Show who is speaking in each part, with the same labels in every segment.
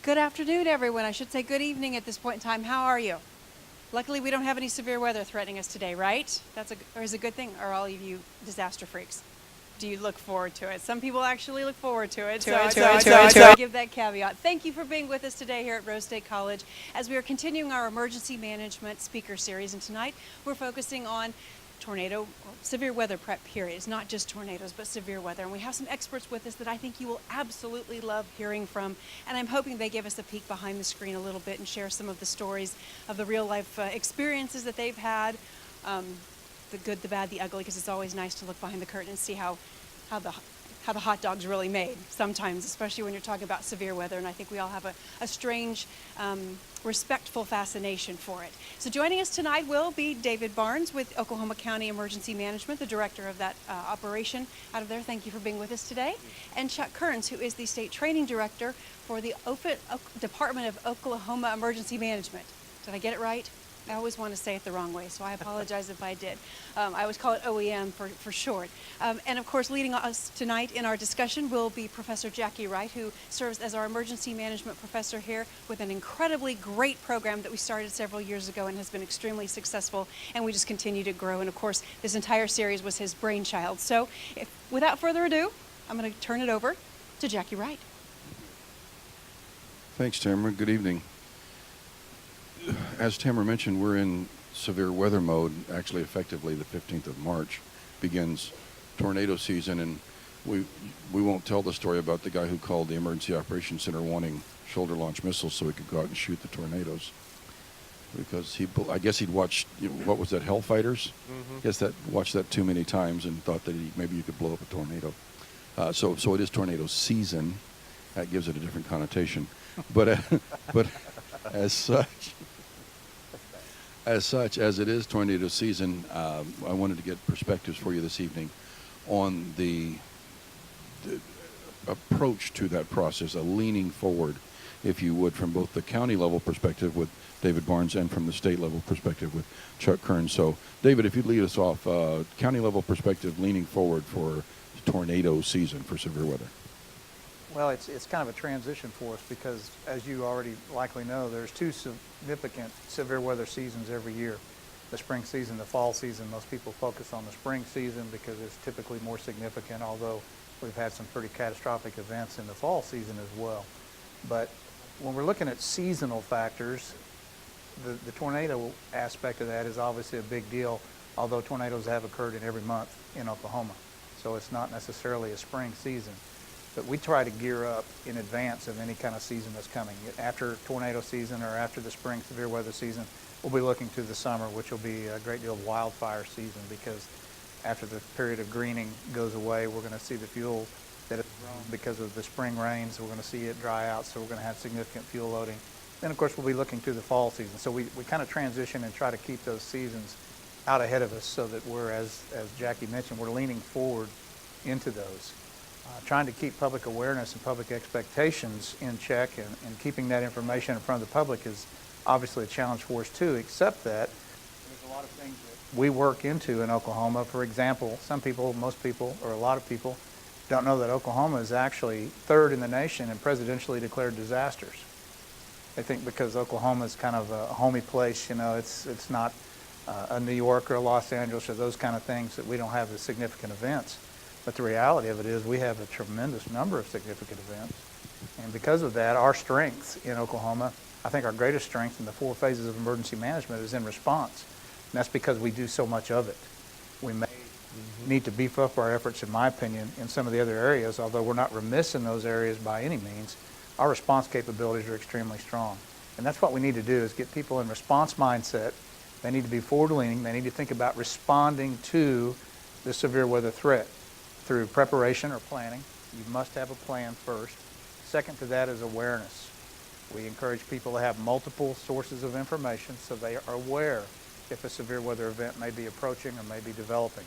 Speaker 1: Good afternoon, everyone. I should say good evening at this point in time. How are you? Luckily, we don't have any severe weather threatening us today, right? Or is a good thing? Or all of you disaster freaks? Do you look forward to it? Some people actually look forward to it. So give that caveat. Thank you for being with us today here at Rose State College as we are continuing our emergency management speaker series. And tonight we're focusing on tornado, severe weather prep periods, not just tornadoes, but severe weather. And we have some experts with us that I think you will absolutely love hearing from. And I'm hoping they give us a peek behind the screen a little bit and share some of the stories of the real life experiences that they've had, the good, the bad, the ugly, because it's always nice to look behind the curtain and see how the hot dog's really made sometimes, especially when you're talking about severe weather. And I think we all have a strange, respectful fascination for it. So joining us tonight will be David Barnes with Oklahoma County Emergency Management, the director of that operation out of there. Thank you for being with us today. And Chuck Kearns, who is the state training director for the Department of Oklahoma Emergency Management. Did I get it right? I always want to say it the wrong way, so I apologize if I did. I always call it OEM for short. And of course, leading us tonight in our discussion will be Professor Jackie Wright, who serves as our emergency management professor here with an incredibly great program that we started several years ago and has been extremely successful, and we just continue to grow. And of course, this entire series was his brainchild. So without further ado, I'm going to turn it over to Jackie Wright.
Speaker 2: Thanks, Tamara. Good evening. As Tamara mentioned, we're in severe weather mode. Actually, effectively, the 15th of March begins tornado season, and we won't tell the story about the guy who called the Emergency Operations Center wanting shoulder-launched missiles so he could go out and shoot the tornadoes. Because I guess he'd watched, what was that, Hellfighters? Mm-hmm. I guess watched that too many times and thought that maybe you could blow up a tornado. So it is tornado season. That gives it a different connotation. But as it is tornado season, I wanted to get perspectives for you this evening on the approach to that process, a leaning forward, if you would, from both the county level perspective with David Barnes and from the state level perspective with Chuck Kearns. So, David, if you'd lead us off, county level perspective, leaning forward for tornado season for severe weather.
Speaker 3: Well, it's kind of a transition for us because, as you already likely know, there's two significant severe weather seasons every year. The spring season, the fall season. Most people focus on the spring season because it's typically more significant, although we've had some pretty catastrophic events in the fall season as well. But when we're looking at seasonal factors, the tornado aspect of that is obviously a big deal, although tornadoes have occurred in every month in Oklahoma. So it's not necessarily a spring season. But we try to gear up in advance of any kind of season that's coming. After tornado season or after the spring severe weather season, we'll be looking to the summer, which will be a great deal of wildfire season, because after the period of greening goes away, we're going to see the fuel that has grown because of the spring rains. We're going to see it dry out, so we're going to have significant fuel loading. Then, of course, we'll be looking to the fall season. So we kind of transition and try to keep those seasons out ahead of us so that we're, as Jackie mentioned, we're leaning forward into those. Trying to keep public awareness and public expectations in check and keeping that information in front of the public is obviously a challenge for us too, except that there's a lot of things that we work into in Oklahoma. For example, some people, most people, or a lot of people don't know that Oklahoma is actually third in the nation in presidentially declared disasters. They think because Oklahoma is kind of a homey place, it's not a New York or a Los Angeles or those kind of things, that we don't have the significant events. But the reality of it is we have a tremendous number of significant events. And because of that, our strength in Oklahoma, I think our greatest strength in the 4 phases of emergency management is in response. And that's because we do so much of it. We may need to beef up our efforts, in my opinion, in some of the other areas, although we're not remiss in those areas by any means. Our response capabilities are extremely strong. And that's what we need to do, is get people in response mindset. They need to be forward-leaning. They need to think about responding to the severe weather threat through preparation or planning. You must have a plan first. Second to that is awareness. We encourage people to have multiple sources of information so they are aware if a severe weather event may be approaching or may be developing.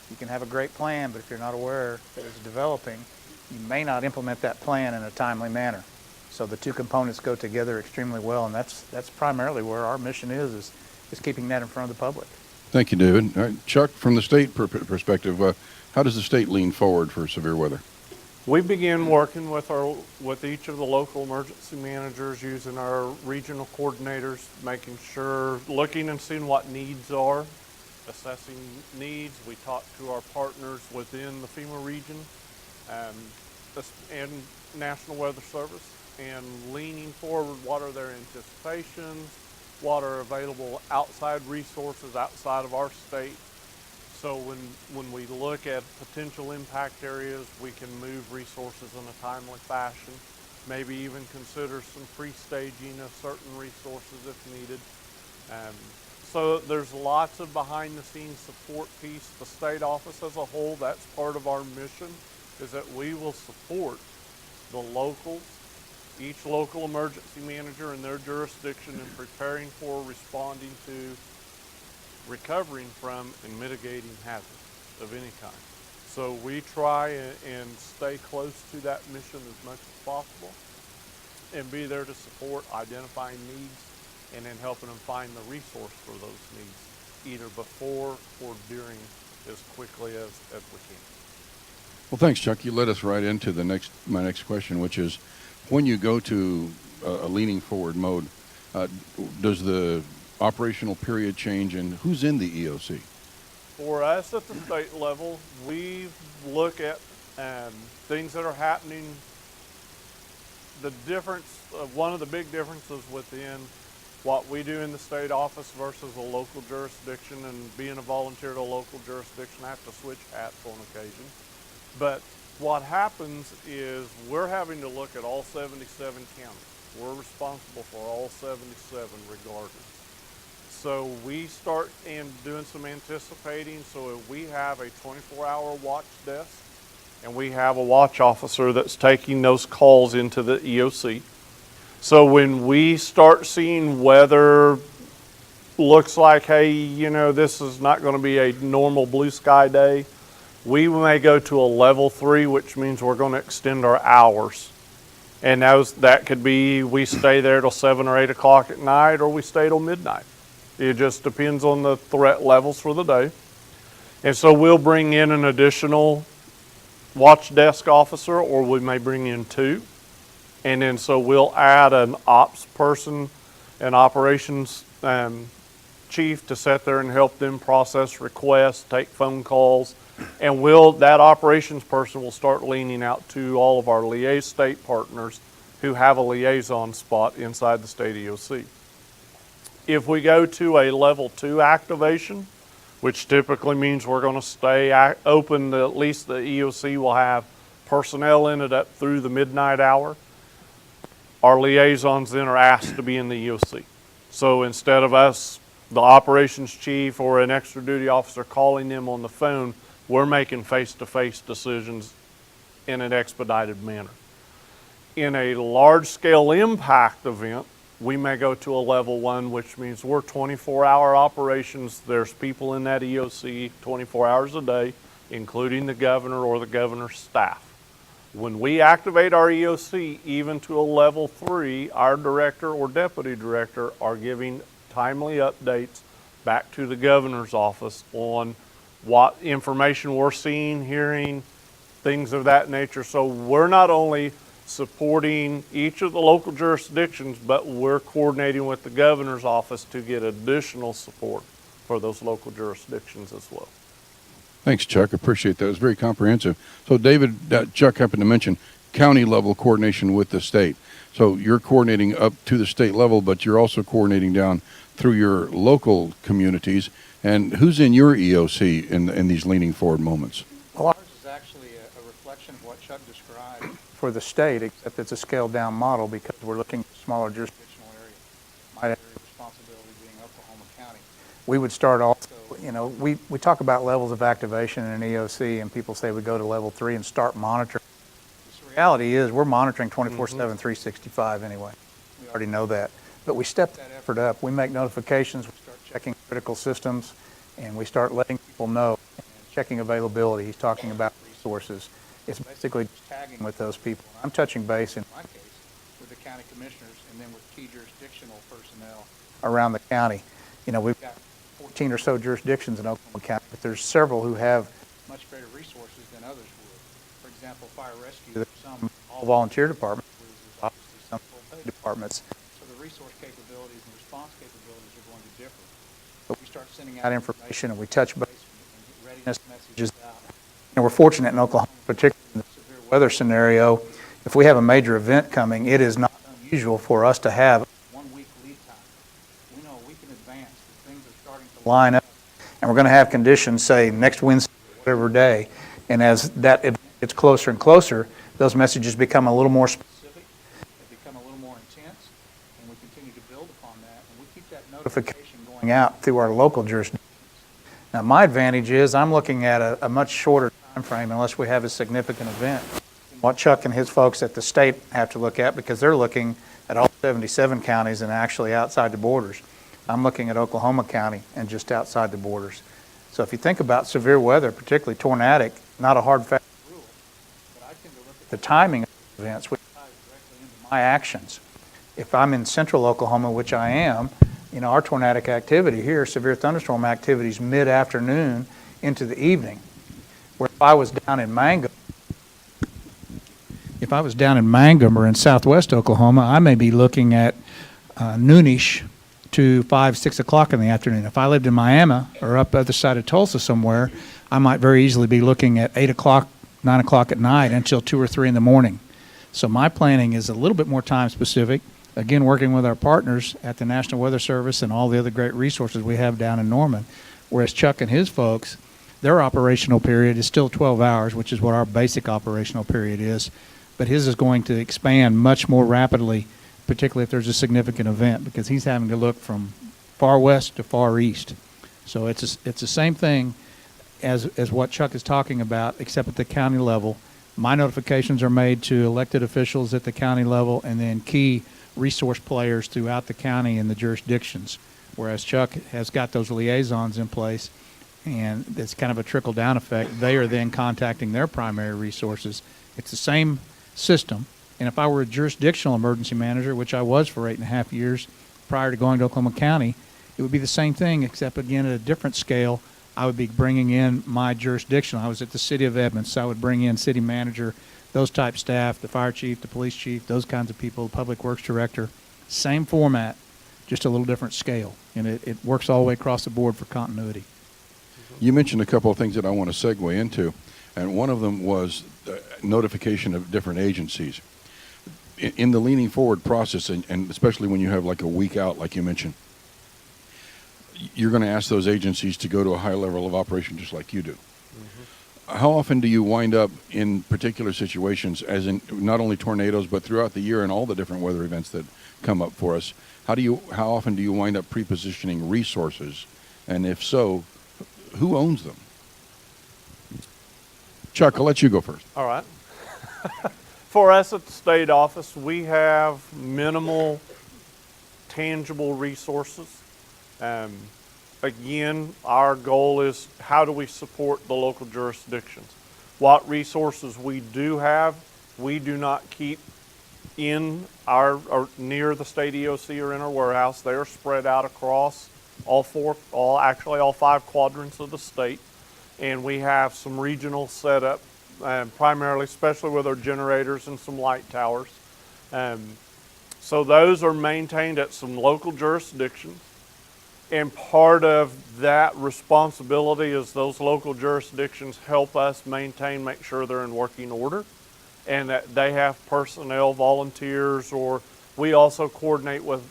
Speaker 3: You can have a great plan, but if you're not aware that it's developing, you may not implement that plan in a timely manner. So the two components go together extremely well, and that's primarily where our mission is keeping that in front of the public.
Speaker 2: Thank you, David. All right, Chuck, from the state perspective, how does the state lean forward for severe weather?
Speaker 4: We begin working with each of the local emergency managers, using our regional coordinators, making sure, looking and seeing what needs are, assessing needs. We talk to our partners within the FEMA region and National Weather Service, and leaning forward, what are their anticipations, what are available outside resources outside of our state. So when we look at potential impact areas, we can move resources in a timely fashion, maybe even consider some pre-staging of certain resources if needed. So there's lots of behind-the-scenes support piece. The state office as a whole, that's part of our mission, is that we will support the locals, each local emergency manager in their jurisdiction in preparing for, responding to, recovering from, and mitigating hazards of any kind. So we try and stay close to that mission as much as possible and be there to support identifying needs and then helping them find the resource for those needs, either before or during, as quickly as we can.
Speaker 2: Well, thanks, Chuck. You led us right into my next question, which is, when you go to a leaning forward mode, does the operational period change, and who's in the EOC?
Speaker 4: For us at the state level, we look at things that are happening. The difference, one of the big differences within what we do in the state office versus a local jurisdiction, and being a volunteer to a local jurisdiction, I have to switch hats on occasion. But what happens is we're having to look at all 77 counties. We're responsible for all 77 regardless. So we start doing some anticipating. So we have a 24-hour watch desk, and we have a watch officer that's taking those calls into the EOC. So when we start seeing weather looks like, hey, this is not going to be a normal blue sky day, we may go to a level 3, which means we're going to extend our hours. And that could be we stay there till 7 or 8 o'clock at night, or we stay till midnight. It just depends on the threat levels for the day. And so we'll bring in an additional watch desk officer, or we may bring in 2. And then so we'll add an ops person, an operations chief, to sit there and help them process requests, take phone calls. And that operations person will start leaning out to all of our liaison state partners who have a liaison spot inside the state EOC. If we go to a level 2 activation, which typically means we're going to stay open, at least the EOC will have personnel in it up through the midnight hour, our liaisons then are asked to be in the EOC. So instead of us, the operations chief or an extra duty officer, calling them on the phone, we're making face-to-face decisions in an expedited manner. In a large-scale impact event, we may go to a level 1, which means we're 24-hour operations. There's people in that EOC 24 hours a day, including the governor or the governor's staff. When we activate our EOC, even to a level 3, our director or deputy director are giving timely updates back to the governor's office on what information we're seeing, hearing, things of that nature. So we're not only supporting each of the local jurisdictions, but we're coordinating with the governor's office to get additional support for those local jurisdictions as well.
Speaker 2: Thanks, Chuck. Appreciate that. It was very comprehensive. So, David, Chuck happened to mention county level coordination with the state. So you're coordinating up to the state level, but you're also coordinating down through your local communities. And who's in your EOC in these leaning forward moments?
Speaker 3: Well, ours is actually a reflection of what Chuck described for the state, except it's a scaled down model because we're looking at smaller jurisdictional areas. My area of responsibility being Oklahoma County. We would start also, we talk about levels of activation in an EOC, and people say we go to level 3 and start monitoring. The reality is we're monitoring 24/7, 365 anyway. We already know that. But we step that effort up. We make notifications, we start checking critical systems, and we start letting people know and checking availability. He's talking about resources. It's basically just tagging with those people. I'm touching base, in my case, with the county commissioners and then with key jurisdictional personnel around the county. We've got 14 or so jurisdictions in Oklahoma County, but there's several who have much greater resources than others would. For example, fire rescue, there's some all volunteer departments, whereas there's obviously some full-pay departments. So the resource capabilities and response capabilities are going to differ. But we start sending out information and we touch base and get readiness messages out. And we're fortunate in Oklahoma, particularly in the severe weather scenario, if we have a major event coming, it is not unusual for us to have 1 week lead time. We know a week in advance that things are starting to line up, and we're going to have conditions, say, next Wednesday, whatever day, and as that event gets closer and closer, those messages become a little more specific, they become a little more intense, and we continue to build upon that, and we keep that notification going out through our local jurisdictions. Now, my advantage is I'm looking at a much shorter time frame unless we have a significant event. What Chuck and his folks at the state have to look at, because they're looking at all 77 counties and actually outside the borders. I'm looking at Oklahoma County and just outside the borders. So if you think about severe weather, particularly tornadic, not a hard fast rule, but I tend to look at the timing of events, which ties directly into my actions. If I'm in central Oklahoma, which I am, you know, our tornadic activity here, severe thunderstorm activities mid-afternoon into the evening. Where if I was down in Mangum, or in southwest Oklahoma, I may be looking at noonish to 5, 6 o'clock in the afternoon. If I lived in Miami or up the other side of Tulsa somewhere, I might very easily be looking at 8 o'clock, 9 o'clock at night until 2 or 3 in the morning. So my planning is a little bit more time specific. Again, working with our partners at the National Weather Service and all the other great resources we have down in Norman, whereas Chuck and his folks, their operational period is still 12 hours, which is what our basic operational period is. But his is going to expand much more rapidly, particularly if there's a significant event, because he's having to look from far west to far east. So it's the same thing as what Chuck is talking about, except at the county level. My notifications are made to elected officials at the county level and then key resource players throughout the county and the jurisdictions, whereas Chuck has got those liaisons in place, and it's kind of a trickle-down effect. They are then contacting their primary resources. It's the same system, and if I were a jurisdictional emergency manager, which I was for 8.5 years prior to going to Oklahoma County, it would be the same thing, except again at a different scale. I would be bringing in my jurisdiction. I was at the city of Edmonds, so I would bring in city manager, those type staff, the fire chief, the police chief, those kinds of people, the public works director. Same format, just a little different scale, and it works all the way across the board for continuity.
Speaker 2: You mentioned a couple of things that I want to segue into, and one of them was notification of different agencies. In the leaning forward process, and especially when you have like a week out, like you mentioned, you're going to ask those agencies to go to a high level of operation just like you do. Mm-hmm. How often do you wind up in particular situations, as in not only tornadoes, but throughout the year and all the different weather events that come up for us? How often do you wind up prepositioning resources? And if so, who owns them? Chuck, I'll let you go first.
Speaker 4: All right. For us at the state office, we have minimal tangible resources. Again, our goal is how do we support the local jurisdictions? What resources we do have, we do not keep in or near the state EOC or in our warehouse. They are spread out across all 5 quadrants of the state. And we have some regional setup, primarily, especially with our generators and some light towers. So those are maintained at some local jurisdictions. And part of that responsibility is those local jurisdictions help us make sure they're in working order and that they have personnel, volunteers, or we also coordinate with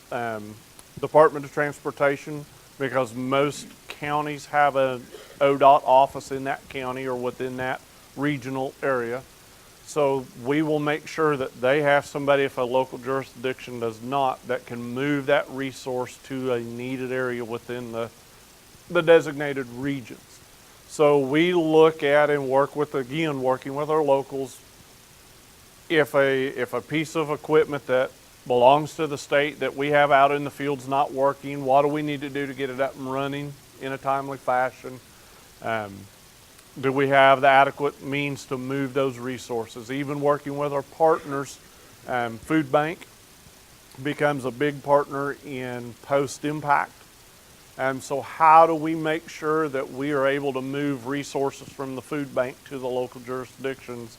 Speaker 4: Department of Transportation, because most counties have an ODOT office in that county or within that regional area. So we will make sure that they have somebody, if a local jurisdiction does not, that can move that resource to a needed area within the designated regions. So we look at and work with, again, working with our locals. If a piece of equipment that belongs to the state that we have out in the field's not working, what do we need to do to get it up and running in a timely fashion? Do we have the adequate means to move those resources? Even working with our partners, Food Bank becomes a big partner in post-impact. So how do we make sure that we are able to move resources from the food bank to the local jurisdictions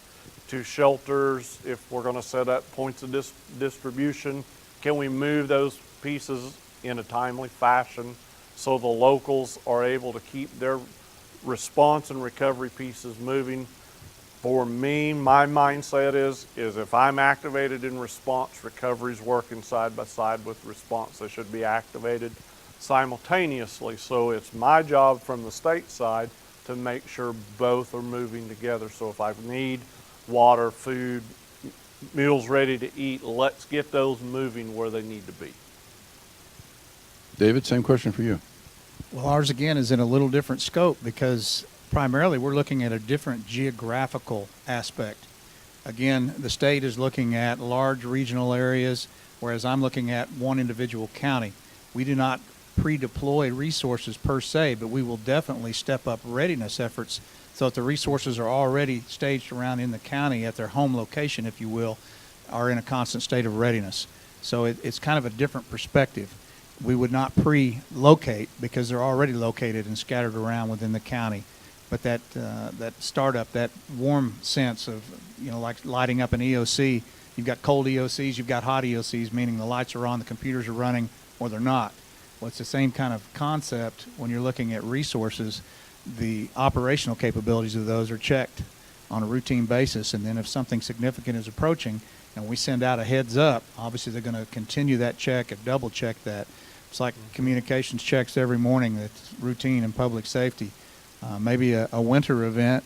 Speaker 4: to shelters, if we're going to set up points of distribution, can we move those pieces in a timely fashion so the locals are able to keep their response and recovery pieces moving? For me, my mindset is if I'm activated in response, recovery's working side by side with response. They should be activated simultaneously. So it's my job from the state side to make sure both are moving together. So if I need water, food, meals ready to eat, let's get those moving where they need to be.
Speaker 2: David, same question for you.
Speaker 3: Well, ours again is in a little different scope because primarily we're looking at a different geographical aspect. Again, the state is looking at large regional areas, whereas I'm looking at one individual county. We do not pre-deploy resources per se, but we will definitely step up readiness efforts so that the resources are already staged around in the county at their home location, if you will, are in a constant state of readiness. So it's kind of a different perspective. We would not pre-locate because they're already located and scattered around within the county. But that startup, that warm sense of, like lighting up an EOC, you've got cold EOCs, you've got hot EOCs, meaning the lights are on, the computers are running, or they're not. Well, it's the same kind of concept when you're looking at resources. The operational capabilities of those are checked on a routine basis, and then if something significant is approaching and we send out a heads up, obviously they're going to continue that check and double check that. It's like communications checks every morning that's routine in public safety. Maybe a winter event,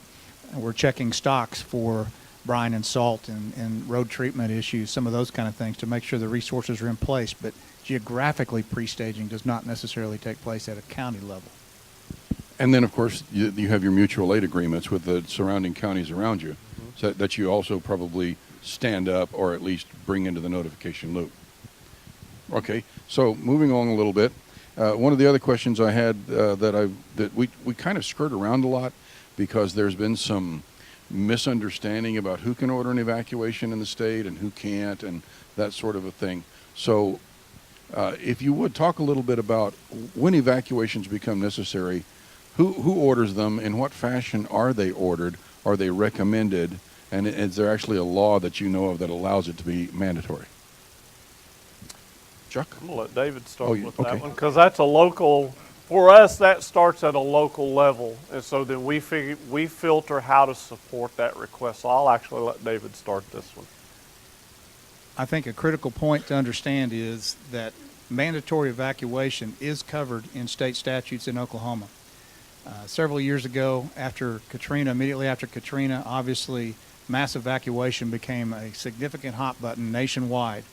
Speaker 3: we're checking stocks for brine and salt and road treatment issues, some of those kind of things to make sure the resources are in place. But geographically, pre-staging does not necessarily take place at a county level.
Speaker 2: And then, of course, you have your mutual aid agreements with the surrounding counties around you, so that you also probably stand up or at least bring into the notification loop. Okay, so moving along a little bit, one of the other questions I had that we kind of skirt around a lot because there's been some misunderstanding about who can order an evacuation in the state and who can't and that sort of a thing. So if you would talk a little bit about when evacuations become necessary, who orders them, in what fashion are they ordered, are they recommended, and is there actually a law that you know of that allows it to be mandatory? Chuck?
Speaker 4: I'm going to let David start with
Speaker 2: okay.
Speaker 4: that one because that's a local, for us that starts at a local level, and so then we filter how to support that request. So I'll actually let David start this one.
Speaker 3: I think a critical point to understand is that mandatory evacuation is covered in state statutes in Oklahoma. Several years ago, after Katrina, immediately after Katrina, obviously mass evacuation became a significant hot button nationwide.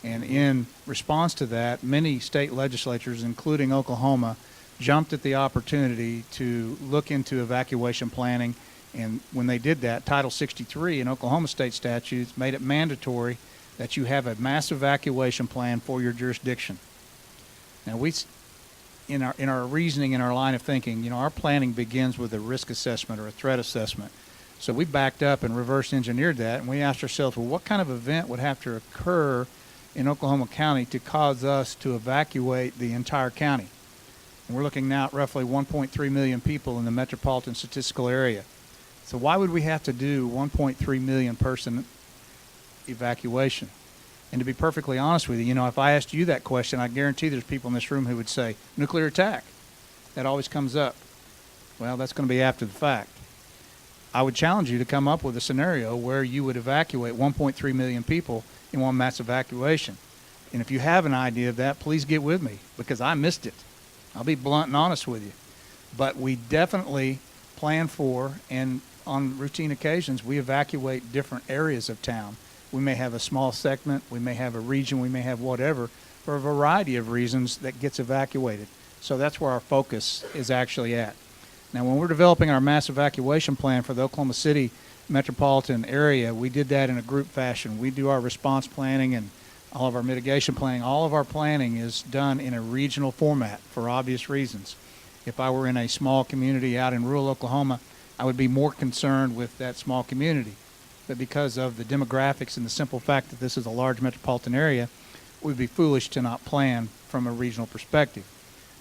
Speaker 3: And in response to that, many state legislatures, including Oklahoma, jumped at the opportunity to look into evacuation planning. And when they did that, Title 63 in Oklahoma state statutes made it mandatory that you have a mass evacuation plan for your jurisdiction. Now, in our reasoning, in our line of thinking, our planning begins with a risk assessment or a threat assessment. So we backed up and reverse engineered that, and we asked ourselves, well, what kind of event would have to occur in Oklahoma County to cause us to evacuate the entire county? And we're looking now at roughly 1.3 million people in the metropolitan statistical area. So why would we have to do 1.3 million person evacuation? And to be perfectly honest with you, if I asked you that question, I guarantee there's people in this room who would say, nuclear attack. That always comes up. Well, that's going to be after the fact. I would challenge you to come up with a scenario where you would evacuate 1.3 million people in one mass evacuation. And if you have an idea of that, please get with me, because I missed it. I'll be blunt and honest with you. But we definitely plan for, and on routine occasions, we evacuate different areas of town. We may have a small segment, we may have a region, we may have whatever, for a variety of reasons that gets evacuated. So that's where our focus is actually at. Now, when we're developing our mass evacuation plan for the Oklahoma City metropolitan area, we did that in a group fashion. We do our response planning and all of our mitigation planning. All of our planning is done in a regional format for obvious reasons. If I were in a small community out in rural Oklahoma, I would be more concerned with that small community. But because of the demographics and the simple fact that this is a large metropolitan area, we'd be foolish to not plan from a regional perspective.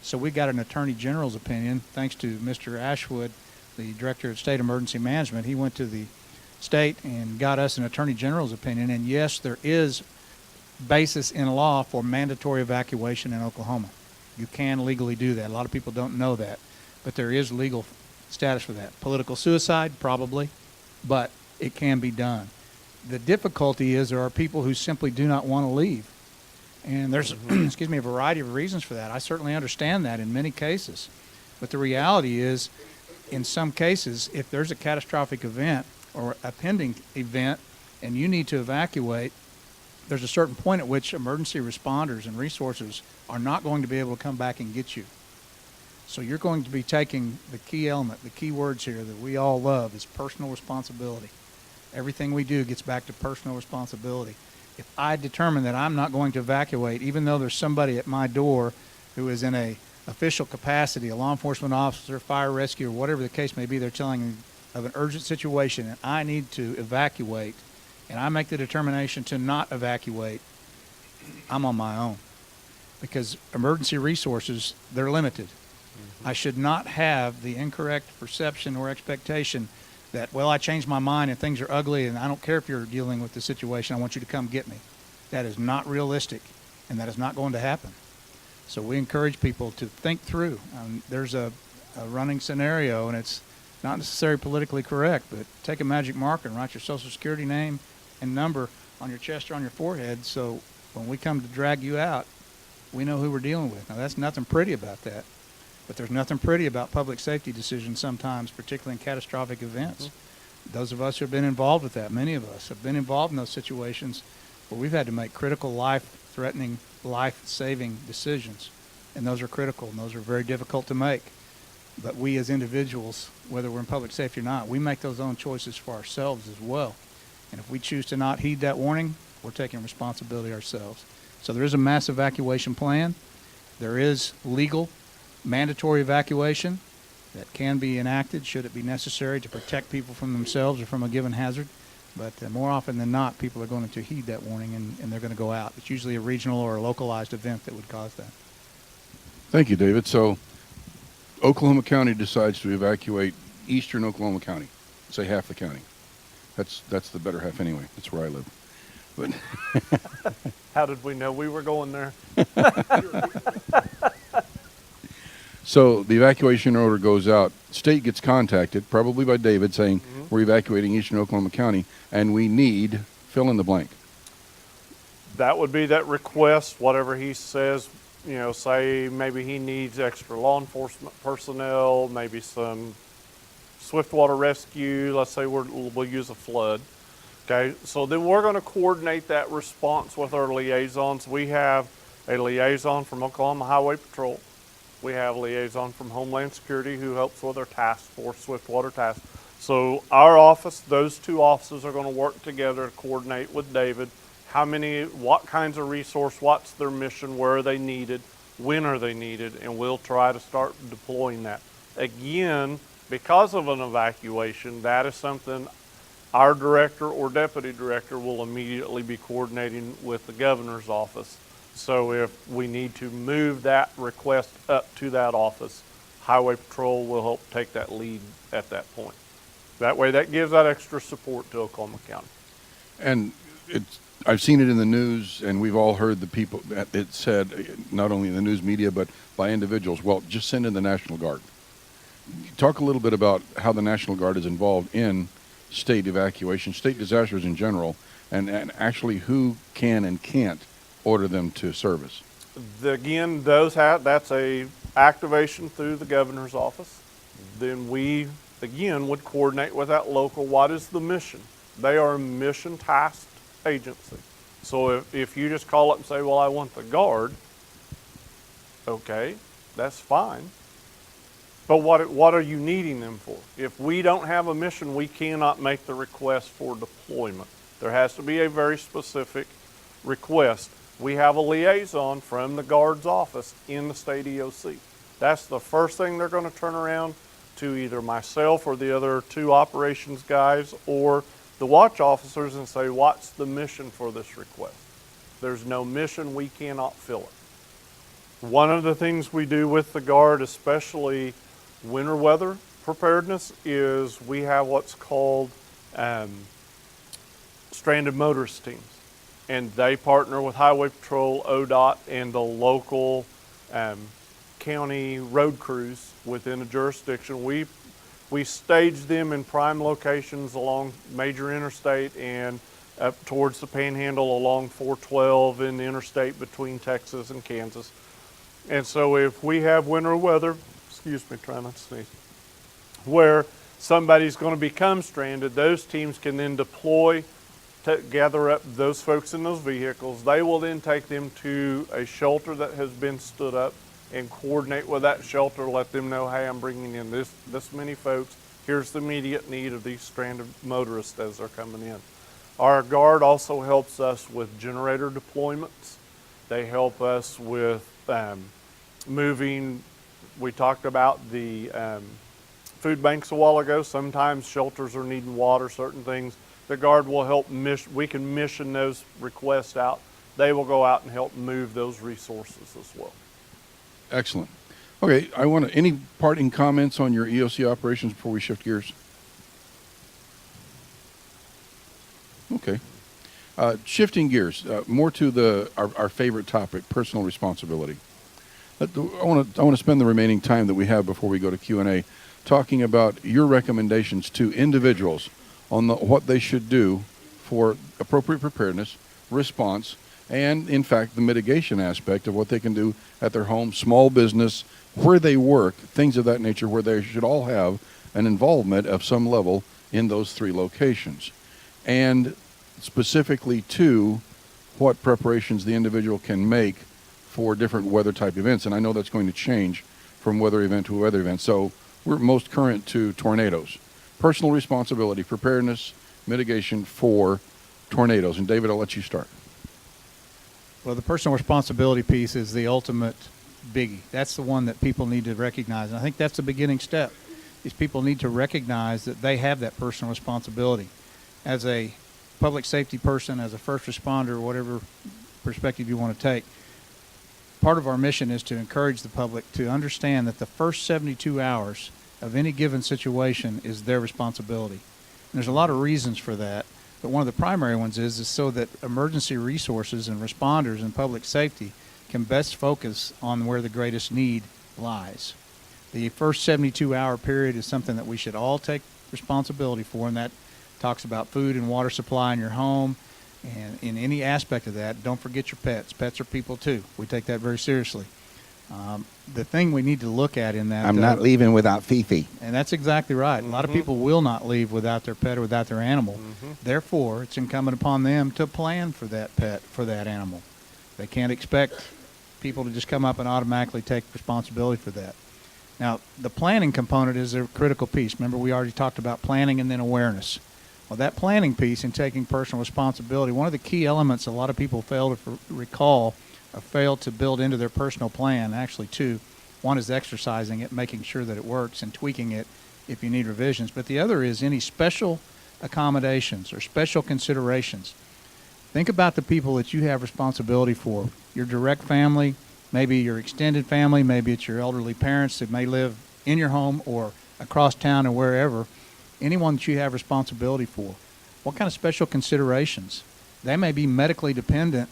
Speaker 3: So we got an Attorney General's opinion, thanks to Mr. Ashwood, the Director of State Emergency Management. He went to the state and got us an attorney general's opinion. And yes, there is basis in law for mandatory evacuation in Oklahoma. You can legally do that. A lot of people don't know that, but there is legal status for that. Political suicide, probably, but it can be done. The difficulty is there are people who simply do not want to leave. And there's, excuse me, a variety of reasons for that. I certainly understand that in many cases. But the reality is, in some cases, if there's a catastrophic event or a pending event and you need to evacuate, there's a certain point at which emergency responders and resources are not going to be able to come back and get you. So you're going to be taking the key element, the key words here that we all love is personal responsibility. Everything we do gets back to personal responsibility. If I determine that I'm not going to evacuate, even though there's somebody at my door who is in a official capacity, a law enforcement officer, fire rescue, or whatever the case may be, they're telling me of an urgent situation and I need to evacuate, and I make the determination to not evacuate, I'm on my own. Because emergency resources, they're limited. I should not have the incorrect perception or expectation that, well, I changed my mind and things are ugly and I don't care if you're dealing with the situation, I want you to come get me. That is not realistic, and that is not going to happen. So we encourage people to think through. There's a running scenario, and it's not necessarily politically correct, but take a magic marker and write your Social Security name and number on your chest or on your forehead, so when we come to drag you out, we know who we're dealing with. Now, that's nothing pretty about that, but there's nothing pretty about public safety decisions sometimes, particularly in catastrophic events. Those of us who have been involved with that, many of us have been involved in those situations where we've had to make critical life-threatening, life-saving decisions, and those are critical, and those are very difficult to make. But we as individuals, whether we're in public safety or not, we make those own choices for ourselves as well. And if we choose to not heed that warning, we're taking responsibility ourselves. So there is a mass evacuation plan. There is legal mandatory evacuation that can be enacted should it be necessary to protect people from themselves or from a given hazard. But more often than not, people are going to heed that warning and they're going to go out. It's usually a regional or a localized event that would cause that.
Speaker 2: Thank you, David. So Oklahoma County decides to evacuate eastern Oklahoma County, say half the county. That's the better half anyway. That's where I live. But
Speaker 4: How did we know we were going there?
Speaker 2: so the evacuation order goes out. State gets contacted, probably by David, saying we're evacuating eastern Oklahoma County and we need fill in the blank.
Speaker 4: That would be that request, whatever he says, you know, say maybe he needs extra law enforcement personnel, maybe some swiftwater rescue. Let's say we'll use a flood. Okay, so then we're going to coordinate that response with our liaisons. We have a liaison from Oklahoma Highway Patrol. We have a liaison from Homeland Security who helps with our task force, Swiftwater task. So our office, those two offices are going to work together to coordinate with David. What kinds of resource, what's their mission, where are they needed, when are they needed, and we'll try to start deploying that. Again, because of an evacuation, that is something our director or deputy director will immediately be coordinating with the governor's office. So if we need to move that request up to that office, Highway Patrol will help take that lead at that point. That way, that gives that extra support to Oklahoma County.
Speaker 2: And I've seen it in the news, and we've all heard the people that it said, not only in the news media, but by individuals, well, just send in the National Guard. Talk a little bit about how the National Guard is involved in state evacuation, state disasters in general, and actually who can and can't order them to service.
Speaker 4: Again, that's a activation through the governor's office. Then we, again, would coordinate with that local. What is the mission? They are a mission-tasked agency. So if you just call up and say, well, I want the Guard, okay, that's fine. But what are you needing them for? If we don't have a mission, we cannot make the request for deployment. There has to be a very specific request. We have a liaison from the Guard's office in the state EOC. That's the first thing they're going to turn around to either myself or the other two operations guys or the watch officers and say, what's the mission for this request? There's no mission, we cannot fill it. One of the things we do with the Guard, especially winter weather preparedness, is we have what's called stranded motorist teams. And they partner with Highway Patrol, ODOT, and the local county road crews within a jurisdiction. We stage them in prime locations along major interstate and up towards the Panhandle along 412 and the interstate between Texas and Kansas. And so if we have winter weather, excuse me, try not to sneeze, where somebody's going to become stranded, those teams can then deploy to gather up those folks in those vehicles. They will then take them to a shelter that has been stood up and coordinate with that shelter, let them know, hey, I'm bringing in this many folks. Here's the immediate need of these stranded motorists as they're coming in. Our Guard also helps us with generator deployments. They help us with moving. We talked about the food banks a while ago. Sometimes shelters are needing water, certain things. The Guard will help, we can mission those requests out. They will go out and help move those resources as well.
Speaker 2: Excellent. Okay, any parting comments on your EOC operations before we shift gears? Okay. Shifting gears, more to our favorite topic, personal responsibility. I want to spend the remaining time that we have before we go to Q&A talking about your recommendations to individuals on what they should do for appropriate preparedness, response, and, in fact, the mitigation aspect of what they can do at their home, small business, where they work, things of that nature, where they should all have an involvement of some level in those three locations. And specifically to what preparations the individual can make for different weather type events. And I know that's going to change from weather event to weather event. So we're most current to tornadoes. Personal responsibility, preparedness, mitigation for tornadoes. And David, I'll let you start.
Speaker 3: Well, the personal responsibility piece is the ultimate biggie. That's the one that people need to recognize. And I think that's the beginning step, is people need to recognize that they have that personal responsibility. As a public safety person, as a first responder, whatever perspective you want to take, part of our mission is to encourage the public to understand that the first 72 hours of any given situation is their responsibility. And there's a lot of reasons for that, but one of the primary ones is so that emergency resources and responders and public safety can best focus on where the greatest need lies. The first 72-hour period is something that we should all take responsibility for, and that talks about food and water supply in your home. And in any aspect of that, don't forget your pets. Pets are people too. We take that very seriously. The thing we need to look at in that...
Speaker 5: I'm not leaving without Fifi.
Speaker 3: And that's exactly right. A lot of people will not leave without their pet or without their animal. Therefore, it's incumbent upon them to plan for that pet, for that animal. They can't expect people to just come up and automatically take responsibility for that. Now, the planning component is a critical piece. Remember, we already talked about planning and then awareness. Well, that planning piece and taking personal responsibility, one of the key elements a lot of people fail to recall or fail to build into their personal plan, actually two. One is exercising it, making sure that it works, and tweaking it if you need revisions. But the other is any special accommodations or special considerations. Think about the people that you have responsibility for, your direct family, maybe your extended family, maybe it's your elderly parents that may live in your home or across town or wherever. Anyone that you have responsibility for, what kind of special considerations? They may be medically dependent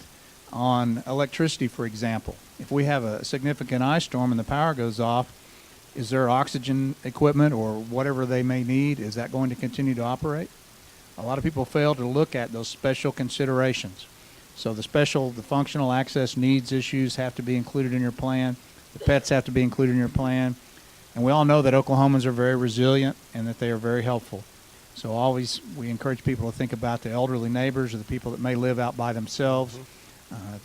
Speaker 3: on electricity, for example. If we have a significant ice storm and the power goes off, is there oxygen equipment or whatever they may need? Is that going to continue to operate? A lot of people fail to look at those special considerations. So the functional access needs issues have to be included in your plan. The pets have to be included in your plan. And we all know that Oklahomans are very resilient and that they are very helpful. So always we encourage people to think about the elderly neighbors or the people that may live out by themselves.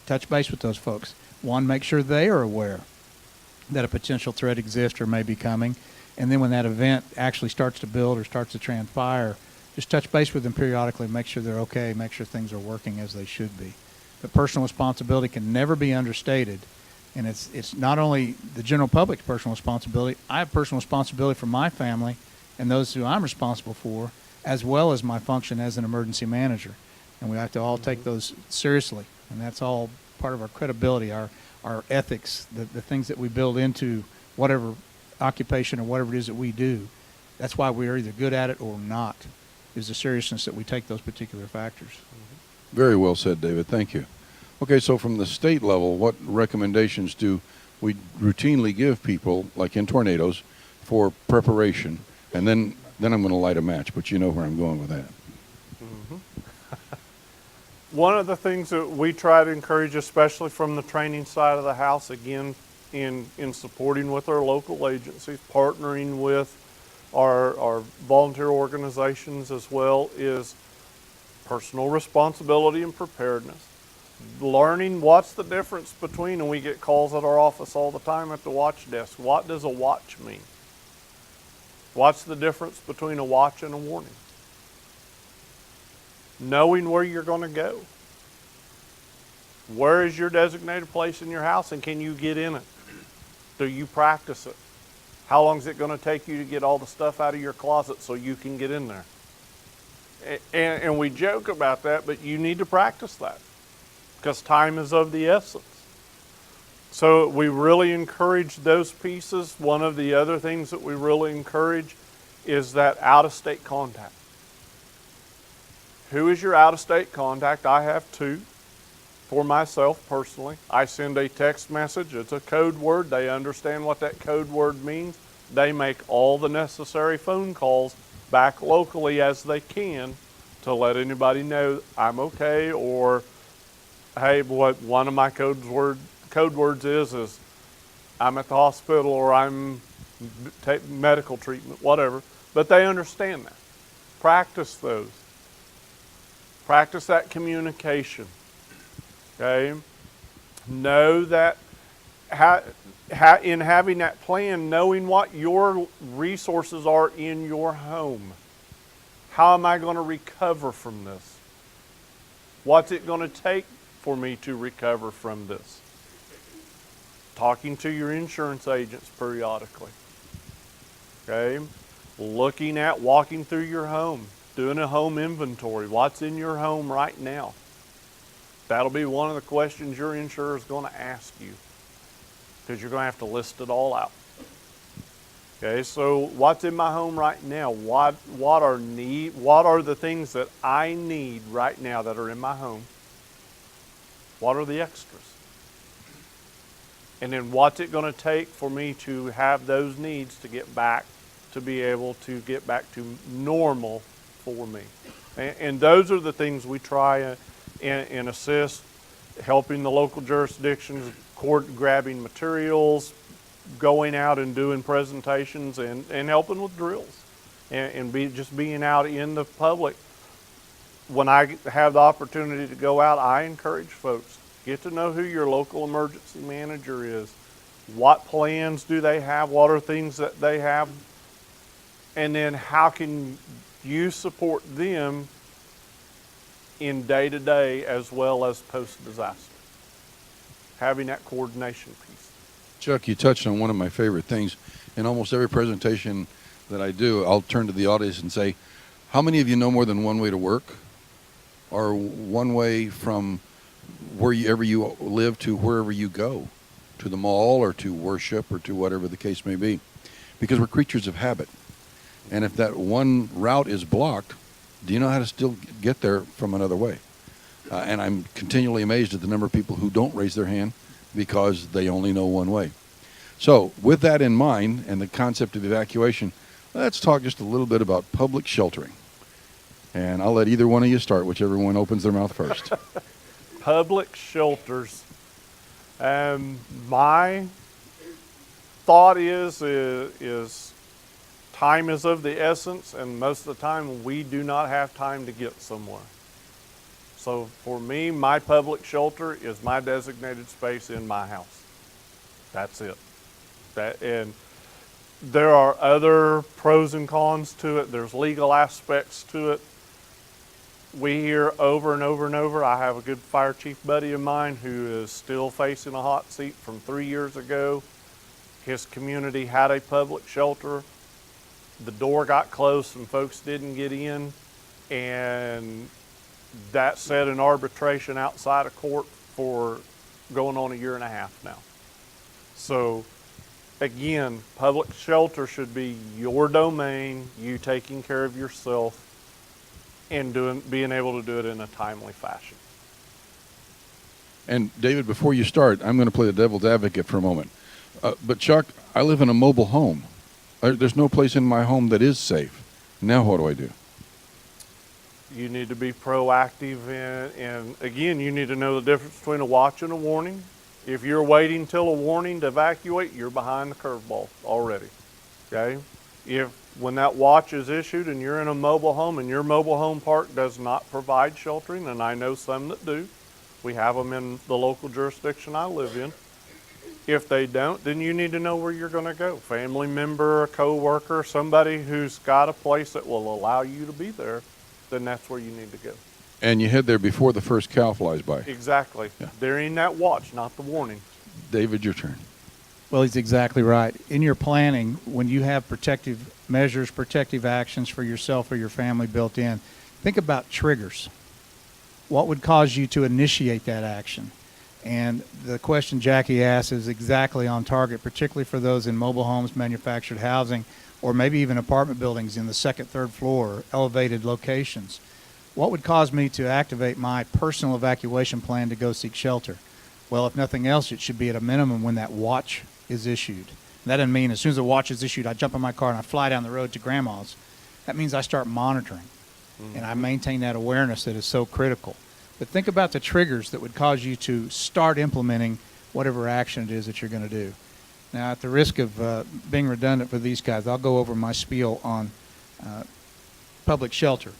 Speaker 3: Touch base with those folks. One, make sure they are aware that a potential threat exists or may be coming. And then when that event actually starts to build or starts to transpire, just touch base with them periodically, make sure they're okay, make sure things are working as they should be. But personal responsibility can never be understated. And it's not only the general public's personal responsibility. I have personal responsibility for my family and those who I'm responsible for, as well as my function as an emergency manager. And we have to all take those seriously. And that's all part of our credibility, our ethics, the things that we build into whatever occupation or whatever it is that we do. That's why we are either good at it or not. is the seriousness that we take those particular factors.
Speaker 2: Very well said, David. Thank you. Okay, so from the state level, what recommendations do we routinely give people, like in tornadoes, for preparation? And then I'm going to light a match, but you know where I'm going with that.
Speaker 4: One of the things that we try to encourage, especially from the training side of the house, again, in supporting with our local agencies, partnering with our volunteer organizations as well, is personal responsibility and preparedness. Learning what's the difference between, and we get calls at our office all the time at the watch desk, what does a watch mean? What's the difference between a watch and a warning? Knowing where you're going to go. Where is your designated place in your house, and can you get in it? Do you practice it? How long is it going to take you to get all the stuff out of your closet so you can get in there? And we joke about that, but you need to practice that because time is of the essence. So we really encourage those pieces. One of the other things that we really encourage is that out-of-state contact. Who is your out-of-state contact? I have two for myself personally. I send a text message. It's a code word. They understand what that code word means. They make all the necessary phone calls back locally as they can to let anybody know I'm okay, or hey, what one of my code words is I'm at the hospital, or I'm taking medical treatment, whatever. But they understand that. Practice those. Practice that communication. Okay? Know that in having that plan, knowing what your resources are in your home. How am I going to recover from this? What's it going to take for me to recover from this? Talking to your insurance agents periodically. Okay? Walking through your home, doing a home inventory. What's in your home right now? That'll be one of the questions your insurer is going to ask you, because you're going to have to list it all out. Okay, so what's in my home right now? What are the things that I need right now that are in my home? What are the extras? And then what's it going to take for me to have those needs to get back, to be able to get back to normal for me? And those are the things we try and assist, helping the local jurisdictions, grabbing materials, going out and doing presentations, and helping with drills, and just being out in the public. When I have the opportunity to go out, I encourage folks, get to know who your local emergency manager is. What plans do they have? What are things that they have? And then how can you support them in day-to-day as well as post-disaster? Having that coordination piece.
Speaker 2: Chuck, you touched on one of my favorite things. In almost every presentation that I do, I'll turn to the audience and say, how many of you know more than one way to work? Or one way from wherever you live to wherever you go? To the mall, or to worship, or to whatever the case may be. Because we're creatures of habit. And if that one route is blocked, do you know how to still get there from another way? And I'm continually amazed at the number of people who don't raise their hand because they only know one way. So with that in mind and the concept of evacuation, let's talk just a little bit about public sheltering. And I'll let either one of you start, whichever one opens their mouth first.
Speaker 4: Public shelters. My thought is time is of the essence, and most of the time we do not have time to get somewhere. So for me, my public shelter is my designated space in my house. That's it. And there are other pros and cons to it. There's legal aspects to it. We hear over and over and over. I have a good fire chief buddy of mine who is still facing a hot seat from 3 years ago. His community had a public shelter. The door got closed and folks didn't get in, and that set an arbitration outside of court for going on 1.5 years now. So again, public shelter should be your domain, you taking care of yourself. and being able to do it in a timely fashion.
Speaker 2: And David, before you start, I'm going to play the devil's advocate for a moment. But Chuck, I live in a mobile home. There's no place in my home that is safe. Now what do I do?
Speaker 4: You need to be proactive, and again, you need to know the difference between a watch and a warning. If you're waiting till a warning to evacuate, you're behind the curveball already, okay? When that watch is issued and you're in a mobile home and your mobile home park does not provide sheltering, and I know some that do, we have them in the local jurisdiction I live in. If they don't, then you need to know where you're going to go. Family member, a co-worker, somebody who's got a place that will allow you to be there, then that's where you need to go.
Speaker 2: And you head there before the first cow flies by.
Speaker 4: Exactly.
Speaker 2: Yeah.
Speaker 4: During that watch, not the warning.
Speaker 2: David, your turn.
Speaker 3: Well, he's exactly right. In your planning, when you have protective measures, protective actions for yourself or your family built in, think about triggers. What would cause you to initiate that action? And the question Jackie asked is exactly on target, particularly for those in mobile homes, manufactured housing, or maybe even apartment buildings in the second, third floor, elevated locations. What would cause me to activate my personal evacuation plan to go seek shelter? Well, if nothing else, it should be at a minimum when that watch is issued. That doesn't mean as soon as the watch is issued, I jump in my car and I fly down the road to grandma's. That means I start monitoring, and I maintain that awareness that is so critical. But think about the triggers that would cause you to start implementing whatever action it is that you're going to do. Now, at the risk of being redundant for these guys, I'll go over my spiel on public shelter.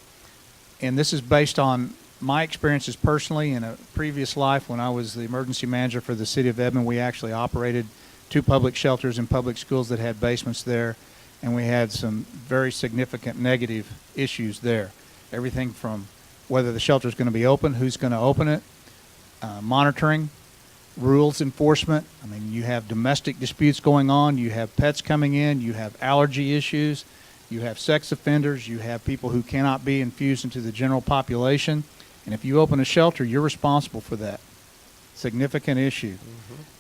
Speaker 3: And this is based on my experiences personally. In a previous life, when I was the emergency manager for the city of Edmond, we actually operated 2 public shelters in public schools that had basements there, and we had some very significant negative issues there. Everything from whether the shelter is going to be open, who's going to open it, monitoring, rules enforcement. I mean, you have domestic disputes going on, you have pets coming in, you have allergy issues, you have sex offenders, you have people who cannot be infused into the general population. And if you open a shelter, you're responsible for that. Significant issue.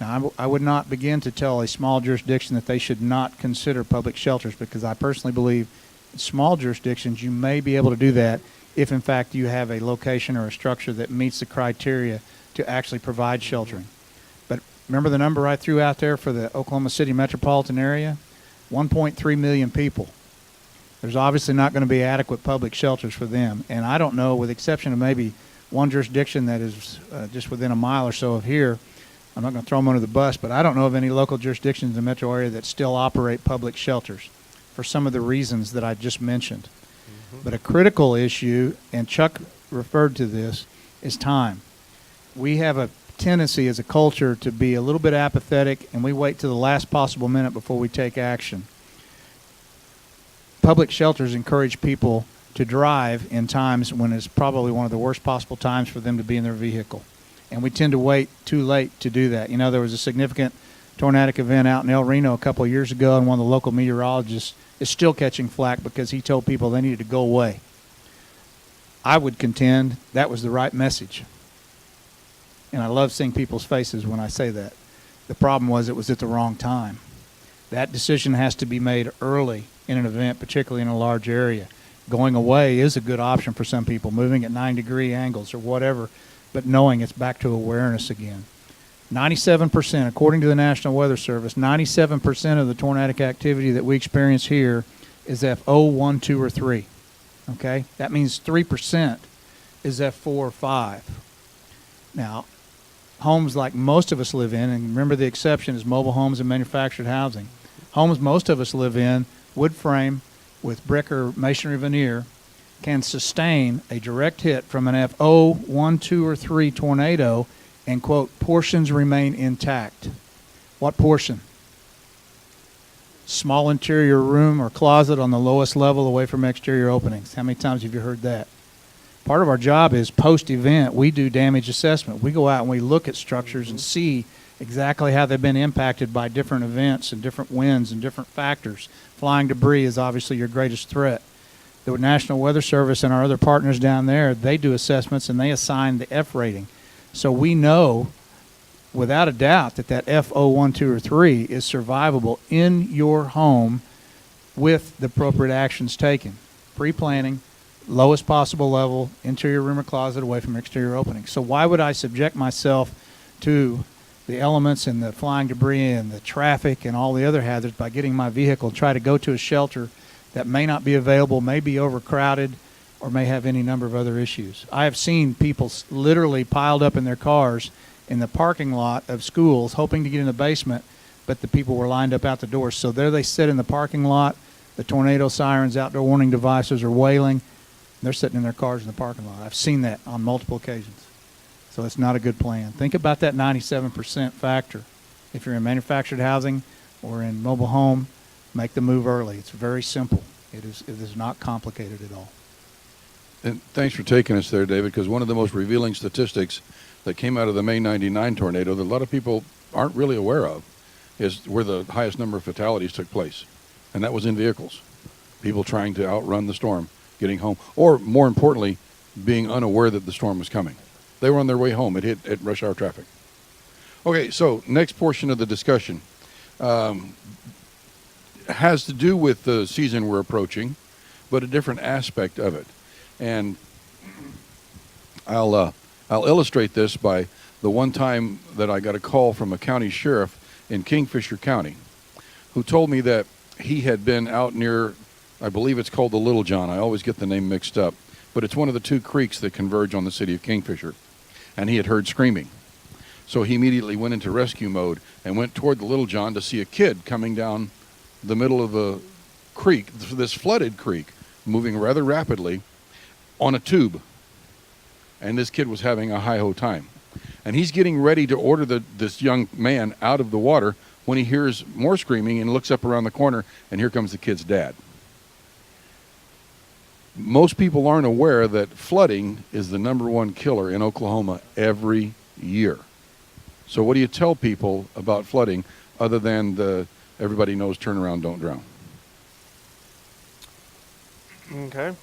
Speaker 3: Now, I would not begin to tell a small jurisdiction that they should not consider public shelters, because I personally believe in small jurisdictions you may be able to do that if, in fact, you have a location or a structure that meets the criteria to actually provide sheltering. But remember the number I threw out there for the Oklahoma City metropolitan area? 1.3 million people. There's obviously not going to be adequate public shelters for them. And I don't know, with the exception of maybe one jurisdiction that is just within a mile or so of here, I'm not going to throw them under the bus, but I don't know of any local jurisdictions in the metro area that still operate public shelters for some of the reasons that I just mentioned. But a critical issue, and Chuck referred to this, is time. We have a tendency as a culture to be a little bit apathetic, and we wait to the last possible minute before we take action. Public shelters encourage people to drive in times when it's probably one of the worst possible times for them to be in their vehicle. And we tend to wait too late to do that. You know, there was a significant tornadic event out in El Reno a couple of years ago, and one of the local meteorologists is still catching flack because he told people they needed to go away. I would contend that was the right message. And I love seeing people's faces when I say that. The problem was it was at the wrong time. That decision has to be made early in an event, particularly in a large area. Going away is a good option for some people, moving at 9-degree angles or whatever, but knowing it's back to awareness again. 97%, according to the National Weather Service, 97% of the tornadic activity that we experience here is F0, 1, 2, or 3. Okay? That means 3% is F4 or 5. Now, homes like most of us live in, and remember the exception is mobile homes and manufactured housing. Homes most of us live in, wood frame with brick or masonry veneer, can sustain a direct hit from an F0, 1, 2, or 3 tornado, and, quote, portions remain intact. What portion? Small interior room or closet on the lowest level away from exterior openings. How many times have you heard that? Part of our job is post-event, we do damage assessment. We go out and we look at structures and see exactly how they've been impacted by different events and different winds and different factors. Flying debris is obviously your greatest threat. The National Weather Service and our other partners down there, they do assessments and they assign the F rating. So we know without a doubt that that F0, 1, 2, or 3 is survivable in your home with the appropriate actions taken. Pre-planning, lowest possible level, interior room or closet away from exterior openings. So why would I subject myself to the elements and the flying debris and the traffic and all the other hazards by getting my vehicle and try to go to a shelter that may not be available, may be overcrowded, or may have any number of other issues? I have seen people literally piled up in their cars in the parking lot of schools hoping to get in the basement, but the people were lined up out the doors. So there they sit in the parking lot. The tornado sirens, outdoor warning devices are wailing. They're sitting in their cars in the parking lot. I've seen that on multiple occasions. So it's not a good plan. Think about that 97% factor. If you're in manufactured housing or in mobile home, make the move early. It's very simple. It is not complicated at all.
Speaker 2: And thanks for taking us there, David, because one of the most revealing statistics that came out of the May 99 tornado that a lot of people aren't really aware of is where the highest number of fatalities took place. And that was in vehicles. People trying to outrun the storm, getting home, or more importantly, being unaware that the storm was coming. They were on their way home. It hit at rush hour traffic. Okay, so next portion of the discussion has to do with the season we're approaching, but a different aspect of it. And I'll illustrate this by the one time that I got a call from a county sheriff in Kingfisher County who told me that he had been out near, I believe it's called the Little John. I always get the name mixed up, but it's one of the two creeks that converge on the city of Kingfisher. And he had heard screaming. So he immediately went into rescue mode and went toward the Little John to see a kid coming down the middle of a creek, this flooded creek, moving rather rapidly on a tube. And this kid was having a hi-ho time. And he's getting ready to order this young man out of the water when he hears more screaming and looks up around the corner, and here comes the kid's dad. Most people aren't aware that flooding is the #1 killer in Oklahoma every year. So what do you tell people about flooding other than everybody knows turn around, don't drown?
Speaker 4: Okay.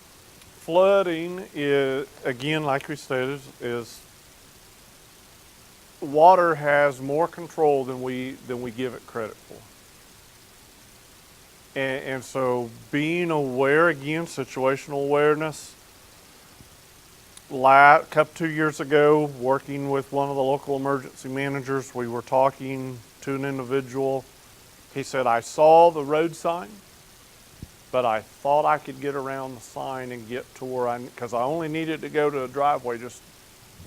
Speaker 4: Flooding is, again, like we stated, is water has more control than we give it credit for. And so being aware, again, situational awareness. Couple 2 years ago, working with one of the local emergency managers, we were talking to an individual. He said, I saw the road sign, but I thought I could get around the sign and get to where because I only needed to go to a driveway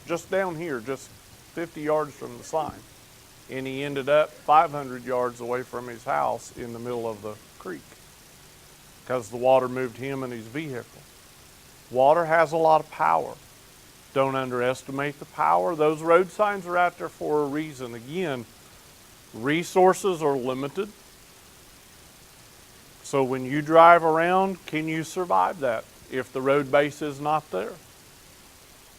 Speaker 4: just down here, just 50 yards from the sign. And he ended up 500 yards away from his house in the middle of the creek because the water moved him and his vehicle. Water has a lot of power. Don't underestimate the power. Those road signs are out there for a reason. Again, resources are limited. So when you drive around, can you survive that if the road base is not there?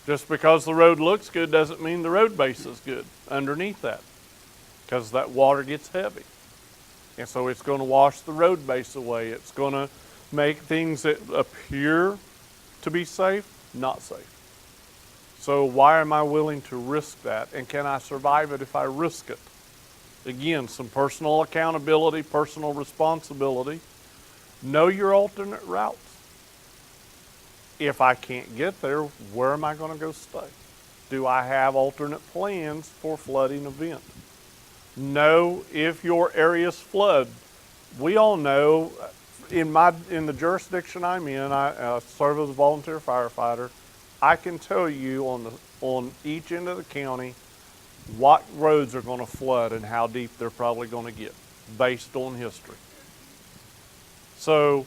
Speaker 4: Just because the road looks good doesn't mean the road base is good underneath that, because that water gets heavy. And so it's going to wash the road base away. It's going to make things that appear to be safe, not safe. So why am I willing to risk that? And can I survive it if I risk it? Again, some personal accountability, personal responsibility. Know your alternate routes. If I can't get there, where am I going to go stay? Do I have alternate plans for flooding event? Know if your areas flood. We all know, in the jurisdiction I'm in, I serve as a volunteer firefighter. I can tell you on each end of the county what roads are going to flood and how deep they're probably going to get based on history. So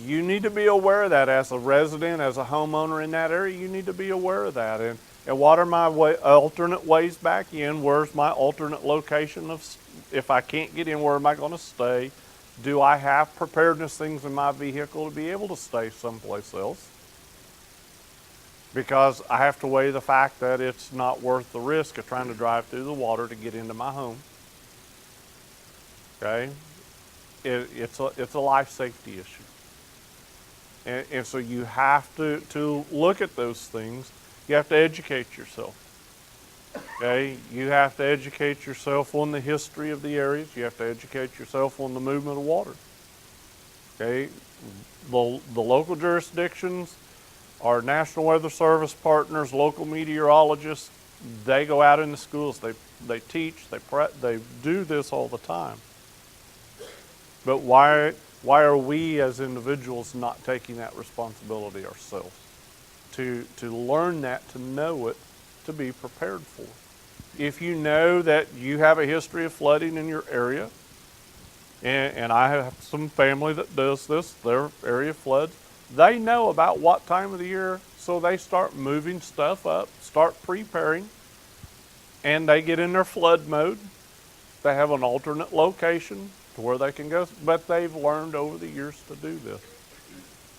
Speaker 4: you need to be aware of that as a resident, as a homeowner in that area. You need to be aware of that. And what are my alternate ways back in? Where's my alternate location of, if I can't get in, where am I going to stay? Do I have preparedness things in my vehicle to be able to stay someplace else? Because I have to weigh the fact that it's not worth the risk of trying to drive through the water to get into my home. Okay? It's a life safety issue. And so you have to look at those things. You have to educate yourself. Okay? You have to educate yourself on the history of the areas. You have to educate yourself on the movement of water. Okay? The local jurisdictions, our National Weather Service partners, local meteorologists, they go out in the schools, they teach, they do this all the time. But why are we as individuals not taking that responsibility ourselves? To learn that, to know it, to be prepared for. If you know that you have a history of flooding in your area, and I have some family that does this, their area floods, they know about what time of the year, so they start moving stuff up, start preparing, and they get in their flood mode. They have an alternate location to where they can go, but they've learned over the years to do this.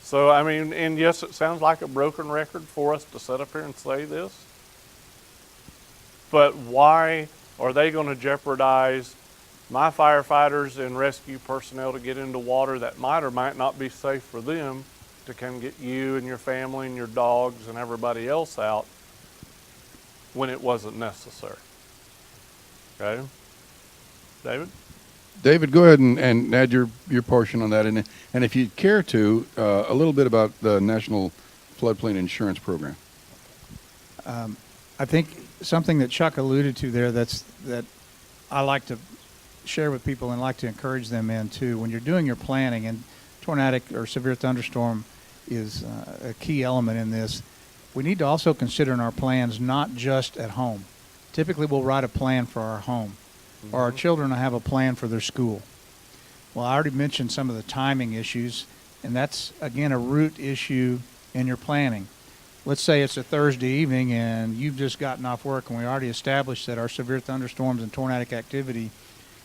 Speaker 4: So, I mean, and yes, it sounds like a broken record for us to sit up here and say this, but why are they going to jeopardize my firefighters and rescue personnel to get into water that might or might not be safe for them to come get you and your family and your dogs and everybody else out when it wasn't necessary? Okay? David?
Speaker 2: David, go ahead and add your portion on that. And if you care to, a little bit about the National Floodplain Insurance Program.
Speaker 3: I think something that Chuck alluded to there that I like to share with people and like to encourage them in too. When you're doing your planning, and tornadic or severe thunderstorm is a key element in this, we need to also consider in our plans not just at home. Typically we'll write a plan for our home, or our children will have a plan for their school. Well, I already mentioned some of the timing issues, and that's, again, a root issue in your planning. Let's say it's a Thursday evening and you've just gotten off work, and we already established that our severe thunderstorms and tornadic activity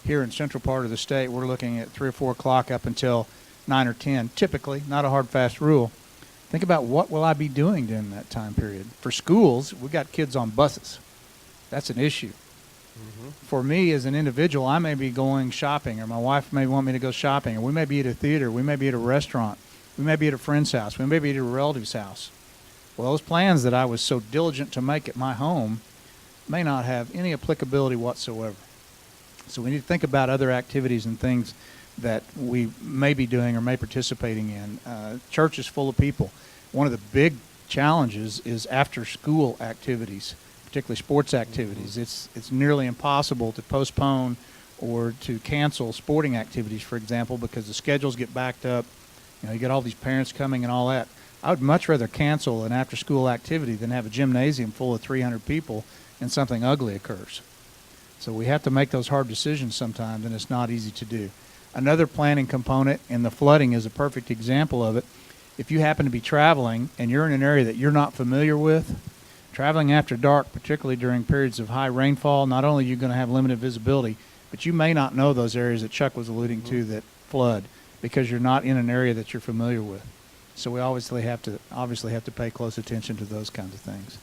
Speaker 3: here in central part of the state, we're looking at 3 or 4 o'clock up until 9 or 10, typically, not a hard, fast rule. Think about what will I be doing during that time period. For schools, we got kids on buses. That's an issue. For me as an individual, I may be going shopping, or my wife may want me to go shopping, or we may be at a theater, we may be at a restaurant, we may be at a friend's house, we may be at a relative's house. Well, those plans that I was so diligent to make at my home may not have any applicability whatsoever. So we need to think about other activities and things that we may be doing or may participating in. Church is full of people. One of the big challenges is after school activities, particularly sports activities. It's nearly impossible to postpone or to cancel sporting activities, for example, because the schedules get backed up. You know, you get all these parents coming and all that. I would much rather cancel an after-school activity than have a gymnasium full of 300 people and something ugly occurs. So we have to make those hard decisions sometimes, and it's not easy to do. Another planning component, and the flooding is a perfect example of it. If you happen to be traveling and you're in an area that you're not familiar with, traveling after dark, particularly during periods of high rainfall, not only are you going to have limited visibility, but you may not know those areas that Chuck was alluding to that flood because you're not in an area that you're familiar with. So we obviously have to pay close attention to those kinds of things.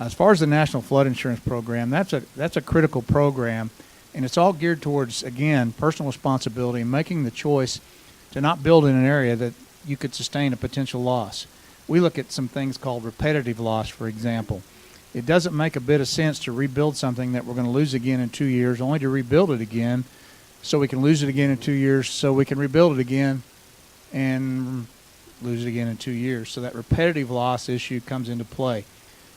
Speaker 3: As far as the National Flood Insurance Program, that's a critical program, and it's all geared towards, again, personal responsibility and making the choice to not build in an area that you could sustain a potential loss. We look at some things called repetitive loss, for example. It doesn't make a bit of sense to rebuild something that we're going to lose again in 2 years, only to rebuild it again so we can lose it again in 2 years, so we can rebuild it again and lose it again in 2 years. So that repetitive loss issue comes into play.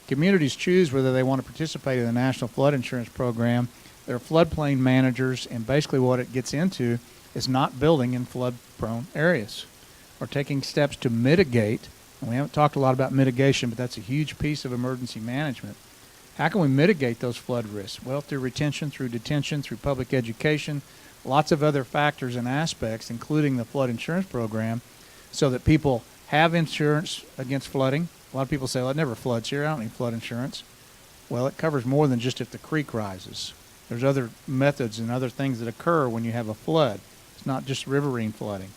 Speaker 3: Communities choose whether they want to participate in the National Flood Insurance Program. There are floodplain managers, and basically what it gets into is not building in flood-prone areas or taking steps to mitigate. And we haven't talked a lot about mitigation, but that's a huge piece of emergency management. How can we mitigate those flood risks? Well, through retention, through detention, through public education, lots of other factors and aspects, including the flood insurance program, so that people have insurance against flooding. A lot of people say, well, it never floods here. I don't need flood insurance. Well, it covers more than just if the creek rises. There's other methods and other things that occur when you have a flood. It's not just riverine flooding.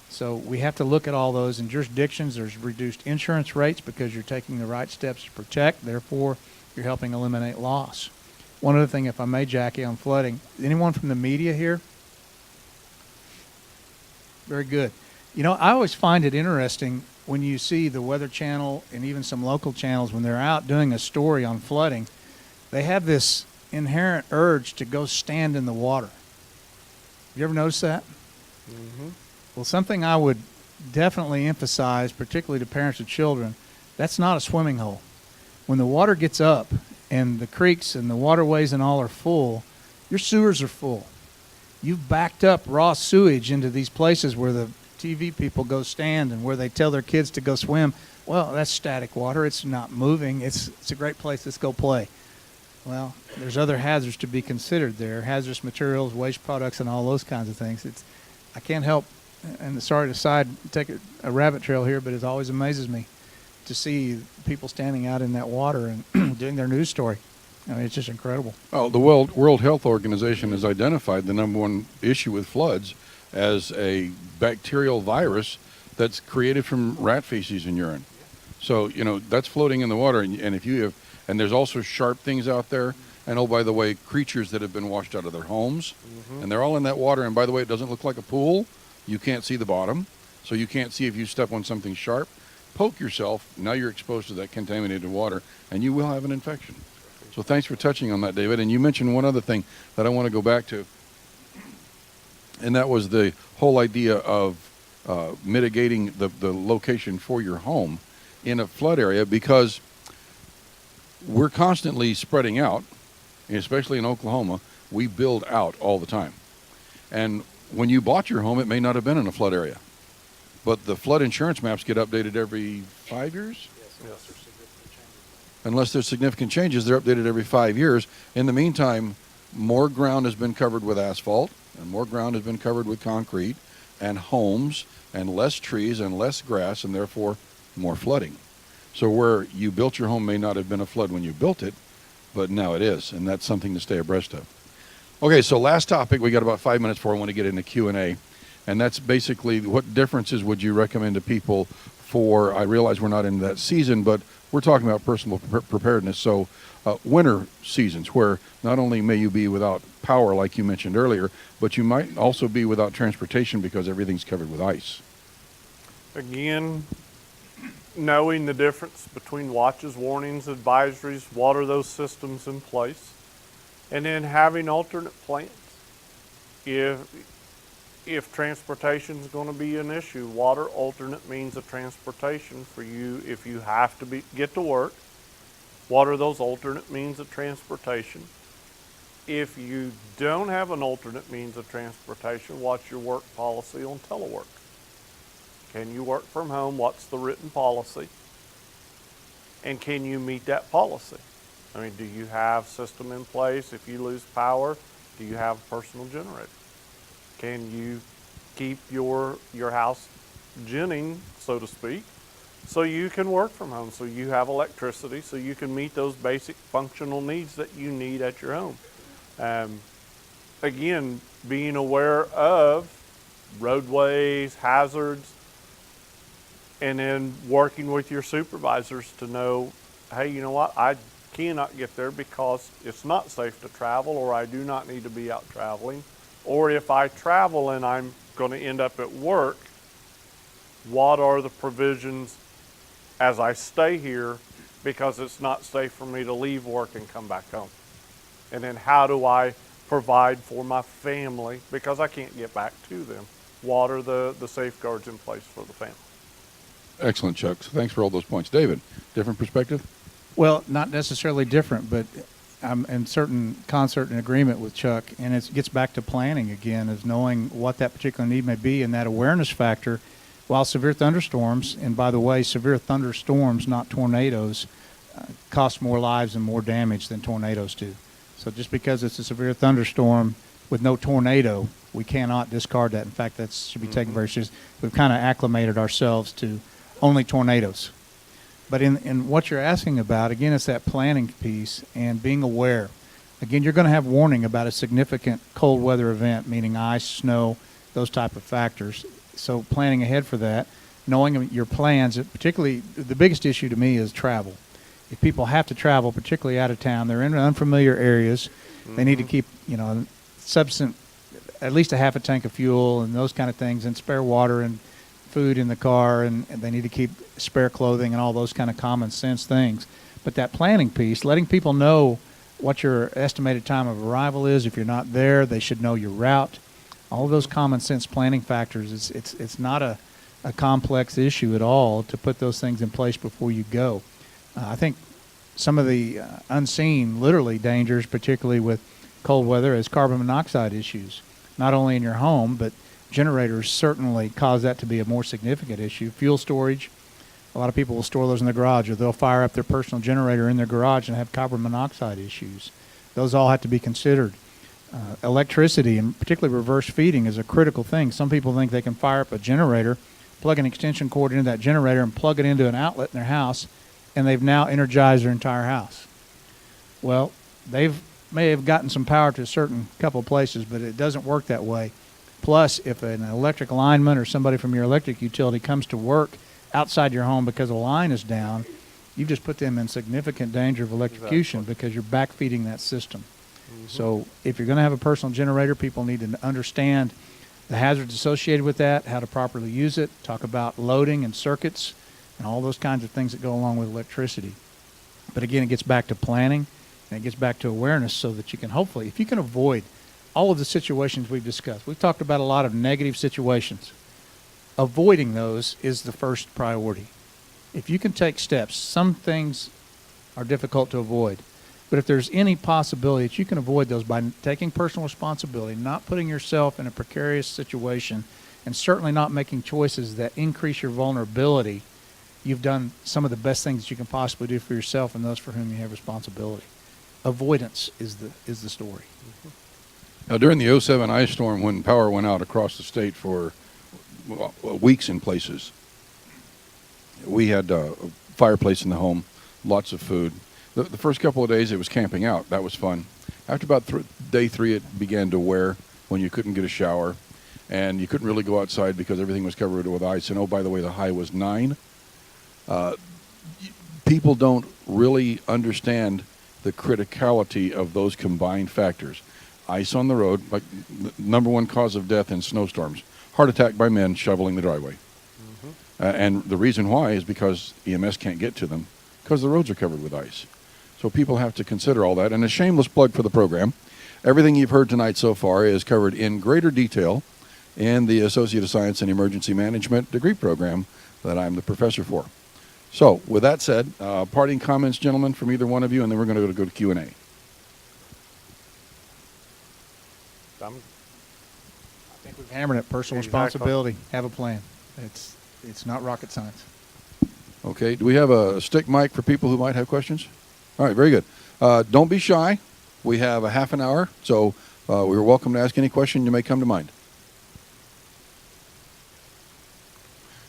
Speaker 3: So we have to look at all those. In jurisdictions, there's reduced insurance rates because you're taking the right steps to protect. Therefore, you're helping eliminate loss. One other thing, if I may, Jackie, on flooding. Anyone from the media here? Very good. You know, I always find it interesting when you see the Weather Channel and even some local channels, when they're out doing a story on flooding, they have this inherent urge to go stand in the water. You ever notice that? Mm-hmm. Well, something I would definitely emphasize, particularly to parents of children, That's not a swimming hole. When the water gets up and the creeks and the waterways and all are full, your sewers are full. You've backed up raw sewage into these places where the TV people go stand and where they tell their kids to go swim. Well, that's static water. It's not moving. It's a great place. Let's go play. Well, there's other hazards to be considered there, hazardous materials, waste products, and all those kinds of things. I can't help, and sorry to take a rabbit trail here, but it always amazes me to see people standing out in that water and doing their news story. I mean, it's just incredible.
Speaker 2: Well, the World Health Organization has identified the number one issue with floods as a bacterial virus that's created from rat feces and urine. So, that's floating in the water, and if you have, and there's also sharp things out there, and oh, by the way, creatures that have been washed out of their homes, and they're all in that water, and by the way, it doesn't look like a pool. You can't see the bottom, so you can't see if you step on something sharp. Poke yourself, now you're exposed to that contaminated water, and you will have an infection. So thanks for touching on that, David. And you mentioned one other thing that I want to go back to, and that was the whole idea of mitigating the location for your home in a flood area, because we're constantly spreading out, especially in Oklahoma. We build out all the time. And when you bought your home, it may not have been in a flood area. But the flood insurance maps get updated every 5 years?
Speaker 4: Yes.
Speaker 2: Unless there's significant changes, they're updated every 5 years. In the meantime, more ground has been covered with asphalt, and more ground has been covered with concrete, and homes, and less trees, and less grass, and therefore more flooding. So where you built your home may not have been a flood when you built it, but now it is, and that's something to stay abreast of. Okay, so last topic. We got about 5 minutes before I want to get into Q&A, and that's basically what differences would you recommend to people for, I realize we're not in that season, but we're talking about personal preparedness. So winter seasons, where not only may you be without power, like you mentioned earlier, but you might also be without transportation because everything's covered with ice.
Speaker 4: Again, knowing the difference between watches, warnings, advisories, what are those systems in place, and then having alternate plans. If transportation is going to be an issue, what are alternate means of transportation for you if you have to get to work? What are those alternate means of transportation? If you don't have an alternate means of transportation, what's your work policy on telework? Can you work from home? What's the written policy? And can you meet that policy? I mean, do you have system in place? If you lose power, do you have a personal generator? Can you keep your house ginning, so to speak, so you can work from home, so you have electricity, so you can meet those basic functional needs that you need at your home? Again, being aware of roadways, hazards, and then working with your supervisors to know, hey, you know what, I cannot get there because it's not safe to travel, or I do not need to be out traveling. Or if I travel and I'm going to end up at work, what are the provisions as I stay here, because it's not safe for me to leave work and come back home? And then how do I provide for my family because I can't get back to them? What are the safeguards in place for the family?
Speaker 2: Excellent, Chuck. So thanks for all those points. David, different perspective?
Speaker 3: Well, not necessarily different, but I'm in certain concert and agreement with Chuck, and it gets back to planning again, is knowing what that particular need may be, and that awareness factor. While severe thunderstorms, and by the way, severe thunderstorms, not tornadoes, cost more lives and more damage than tornadoes do. So just because it's a severe thunderstorm with no tornado, we cannot discard that. In fact, that should be taken very seriously. We've kind of acclimated ourselves to only tornadoes. But in what you're asking about, again, it's that planning piece and being aware. Again, you're going to have warning about a significant cold weather event, meaning ice, snow, those type of factors. So planning ahead for that, knowing your plans, particularly the biggest issue to me is travel. If people have to travel, particularly out of town, they're in unfamiliar areas, they need to keep, at least a half a tank of fuel and those kind of things, and spare water and food in the car, and they need to keep spare clothing and all those kind of common sense things. But that planning piece, letting people know what your estimated time of arrival is. If you're not there, they should know your route. All of those common sense planning factors. It's not a a complex issue at all to put those things in place before you go. I think some of the unseen, literally, dangers, particularly with cold weather, is carbon monoxide issues, not only in your home, but generators certainly cause that to be a more significant issue. Fuel storage, a lot of people will store those in their garage, or they'll fire up their personal generator in their garage and have carbon monoxide issues. Those all have to be considered. Electricity, and particularly reverse feeding, is a critical thing. Some people think they can fire up a generator, plug an extension cord into that generator, and plug it into an outlet in their house, and they've now energized their entire house. Well, may have gotten some power to a certain couple of places, but it doesn't work that way. Plus, if an electric lineman or somebody from your electric utility comes to work outside your home because a line is down, you've just put them in significant danger of electrocution because you're backfeeding that system. So if you're going to have a personal generator, people need to understand the hazards associated with that, how to properly use it, talk about loading and circuits and all those kinds of things that go along with electricity. But again, it gets back to planning, and it gets back to awareness, so that you can hopefully, if you can avoid all of the situations we've discussed. We've talked about a lot of negative situations. Avoiding those is the first priority. If you can take steps, some things are difficult to avoid, but if there's any possibility that you can avoid those by taking personal responsibility, not putting yourself in a precarious situation, and certainly not making choices that increase your vulnerability, you've done some of the best things that you can possibly do for yourself and those for whom you have responsibility. Avoidance is the story.
Speaker 2: Now, during the '07 ice storm, when power went out across the state for weeks in places, we had a fireplace in the home, lots of food. The first couple of days, it was camping out. That was fun. After about day 3, it began to wear when you couldn't get a shower, and you couldn't really go outside because everything was covered with ice. And, oh, by the way, the high was 9. People don't really understand the criticality of those combined factors. Ice on the road, like the number one cause of death in snowstorms, heart attack by men shoveling the driveway. And the reason why is because EMS can't get to them because the roads are covered with ice. So people have to consider all that. And a shameless plug for the program, everything you've heard tonight so far is covered in greater detail in the Associate of Science in Emergency Management degree program that I'm the professor for. So with that said, parting comments, gentlemen, from either one of you, and then we're going to go to Q&A.
Speaker 3: I think we've hammered it. Personal
Speaker 4: Exactly.
Speaker 3: responsibility. Have a plan. It's not rocket science.
Speaker 2: Okay, do we have a stick mic for people who might have questions? All right, very good. Don't be shy. We have a half an hour, so we're welcome to ask any question you may come to mind.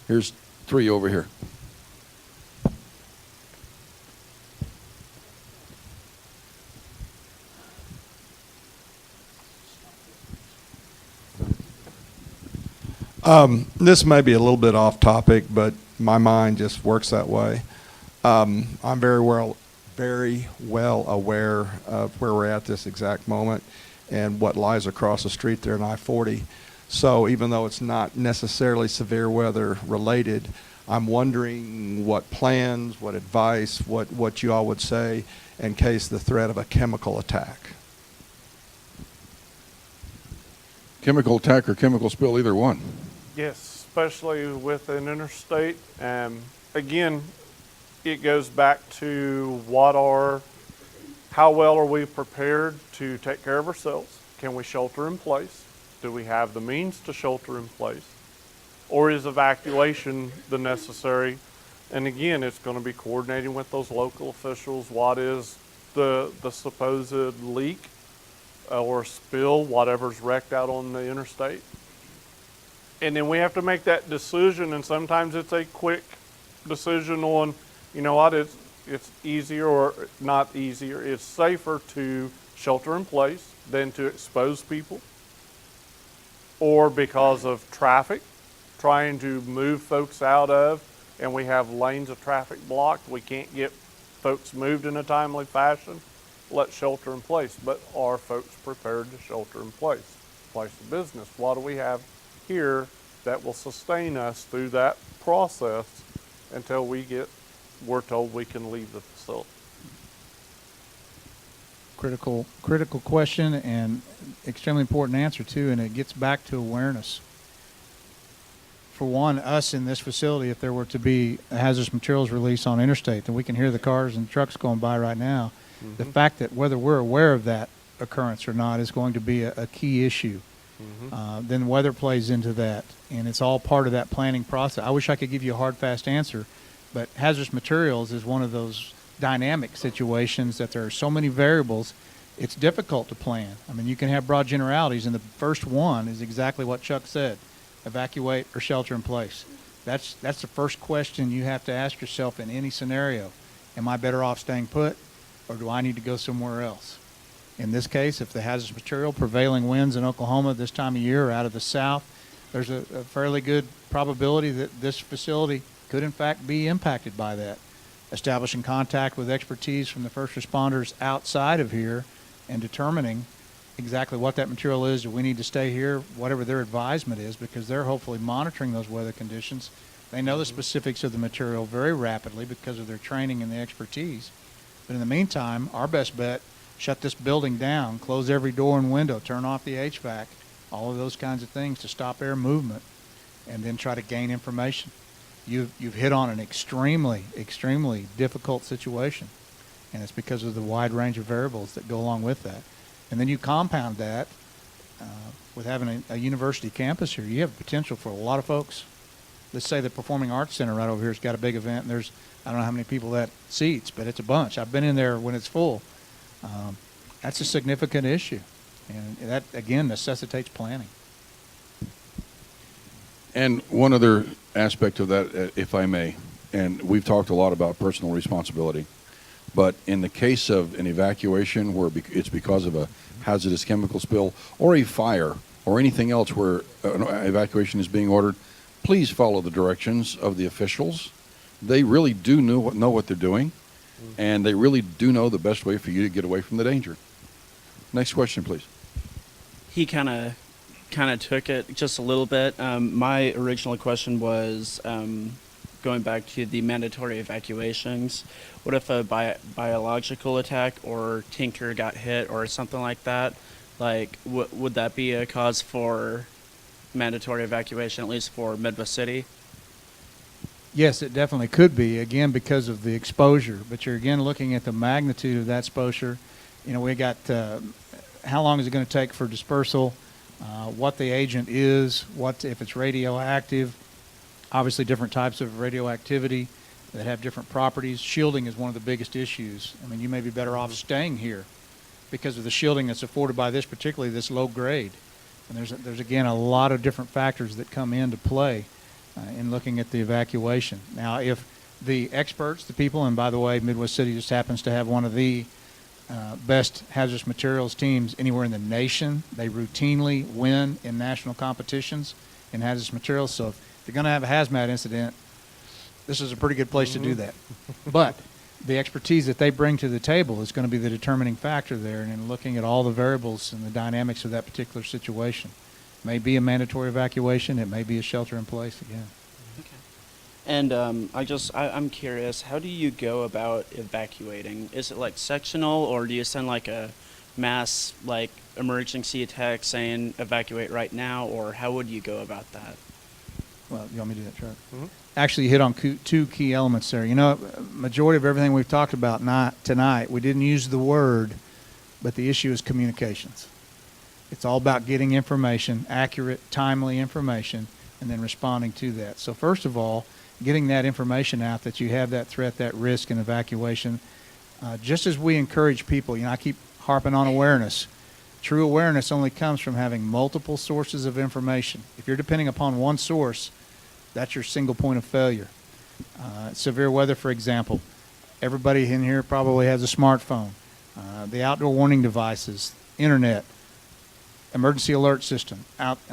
Speaker 2: Here's 3 over here.
Speaker 5: This may be a little bit off topic, but my mind just works that way. I'm very well aware of where we're at this exact moment and what lies across the street there in I-40. So even though it's not necessarily severe weather related, I'm wondering what plans, what advice, what you all would say in case the threat of a chemical attack.
Speaker 2: Chemical attack or chemical spill, either one.
Speaker 4: Yes, especially with an interstate. Again, it goes back to how well are we prepared to take care of ourselves? Can we shelter in place? Do we have the means to shelter in place? Or is evacuation the necessary? And again, it's going to be coordinating with those local officials. What is the supposed leak or spill, whatever's wrecked out on the interstate? And then we have to make that decision, and sometimes it's a quick decision on, you know what, it's easier or not easier. It's safer to shelter in place than to expose people, or because of traffic, trying to move folks out of, and we have lanes of traffic blocked. We can't get folks moved in a timely fashion. Let's shelter in place. But are folks prepared to shelter in place? Place of business. What do we have here that will sustain us through that process until we're told we can leave the facility?
Speaker 3: Critical question, and extremely important answer too, and it gets back to awareness. for one, us in this facility, if there were to be a hazardous materials release on interstate, then we can hear the cars and trucks going by right now. The fact that whether we're aware of that occurrence or not is going to be a key issue. Then weather plays into that, and it's all part of that planning process. I wish I could give you a hard, fast answer, but hazardous materials is one of those dynamic situations that there are so many variables, it's difficult to plan. I mean, you can have broad generalities, and the first one is exactly what Chuck said: evacuate or shelter in place. That's the first question you have to ask yourself in any scenario. Am I better off staying put, or do I need to go somewhere else? In this case, if the hazardous material prevailing winds in Oklahoma this time of year are out of the south, there's a fairly good probability that this facility could in fact be impacted by that. Establishing contact with expertise from the first responders outside of here and determining exactly what that material is. Do we need to stay here, whatever their advisement is, because they're hopefully monitoring those weather conditions. They know the specifics of the material very rapidly because of their training and the expertise. But in the meantime, our best bet, shut this building down, close every door and window, turn off the HVAC, all of those kinds of things to stop air movement, and then try to gain information. You've hit on an extremely, extremely difficult situation, and it's because of the wide range of variables that go along with that. And then you compound that with having a university campus here. You have potential for a lot of folks. Let's say the Performing Arts Center right over here has got a big event, and there's, I don't know how many people that seats, but it's a bunch. I've been in there when it's full. That's a significant issue, and that, again, necessitates planning.
Speaker 2: And one other aspect of that, if I may, and we've talked a lot about personal responsibility, but in the case of an evacuation where it's because of a hazardous chemical spill or a fire or anything else where an evacuation is being ordered, please follow the directions of the officials. They really do know what they're doing, and they really do know the best way for you to get away from the danger. Next question, please.
Speaker 6: He kind of took it just a little bit. My original question was going back to the mandatory evacuations. What if a biological attack or tinker got hit or something like that? Like, would that be a cause for mandatory evacuation, at least for Midwest City?
Speaker 3: Yes, it definitely could be, again, because of the exposure. But you're, again, looking at the magnitude of that exposure. You know, we got how long is it going to take for dispersal, what the agent is, what if it's radioactive, obviously different types of radioactivity that have different properties. Shielding is one of the biggest issues. I mean, you may be better off staying here because of the shielding that's afforded by this, particularly this low grade. And there's again, a lot of different factors that come into play in looking at the evacuation. Now, if the experts, the people, and by the way, Midwest City just happens to have one of the best hazardous materials teams anywhere in the nation. They routinely win in national competitions in hazardous materials. So if you're going to have a hazmat incident, this is a pretty good place to do that. But the expertise that they bring to the table is going to be the determining factor there, and in looking at all the variables and the dynamics of that particular situation. It may be a mandatory evacuation. It may be a shelter in place again.
Speaker 6: And I'm curious, how do you go about evacuating? Is it like sectional, or do you send like a mass like emergency text saying evacuate right now, or how would you go about that?
Speaker 3: Well, you want me to do that, Chuck? Actually, you hit on two key elements there. You know, majority of everything we've talked about tonight, we didn't use the word, but the issue is communications. It's all about getting information, accurate, timely information, and then responding to that. So first of all, getting that information out that you have that threat, that risk in evacuation. Just as we encourage people, you know, I keep harping on awareness. True awareness only comes from having multiple sources of information. If you're depending upon one source, that's your single point of failure. Severe weather, for example. Everybody in here probably has a smartphone. The outdoor warning devices, internet, emergency alert system.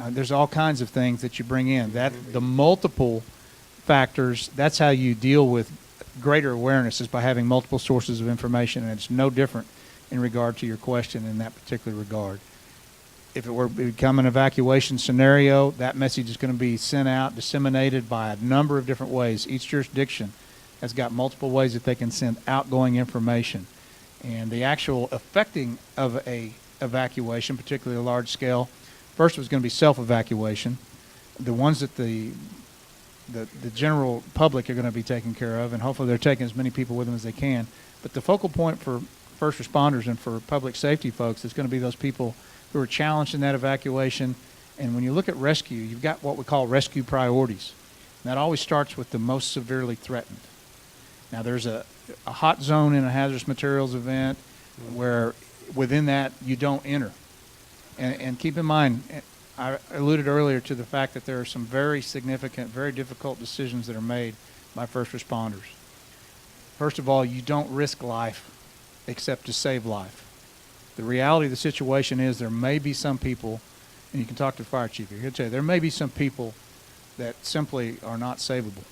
Speaker 3: There's all kinds of things that you bring in. The multiple factors, that's how you deal with greater awareness, is by having multiple sources of information, and it's no different in regard to your question in that particular regard. If it were to become an evacuation scenario, that message is going to be sent out, disseminated by a number of different ways. Each jurisdiction has got multiple ways that they can send outgoing information. And the actual effecting of a evacuation, particularly a large scale, first was going to be self-evacuation. The ones that the the general public are going to be taken care of, and hopefully they're taking as many people with them as they can. But the focal point for first responders and for public safety folks is going to be those people who are challenged in that evacuation. And when you look at rescue, you've got what we call rescue priorities. And that always starts with the most severely threatened. Now, there's a hot zone in a hazardous materials event where within that you don't enter. And keep in mind, I alluded earlier to the fact that there are some very significant, very difficult decisions that are made by first responders. First of all, you don't risk life except to save life. The reality of the situation is there may be some people, and you can talk to the fire chief here, he'll tell you, there may be some people that simply are not savable.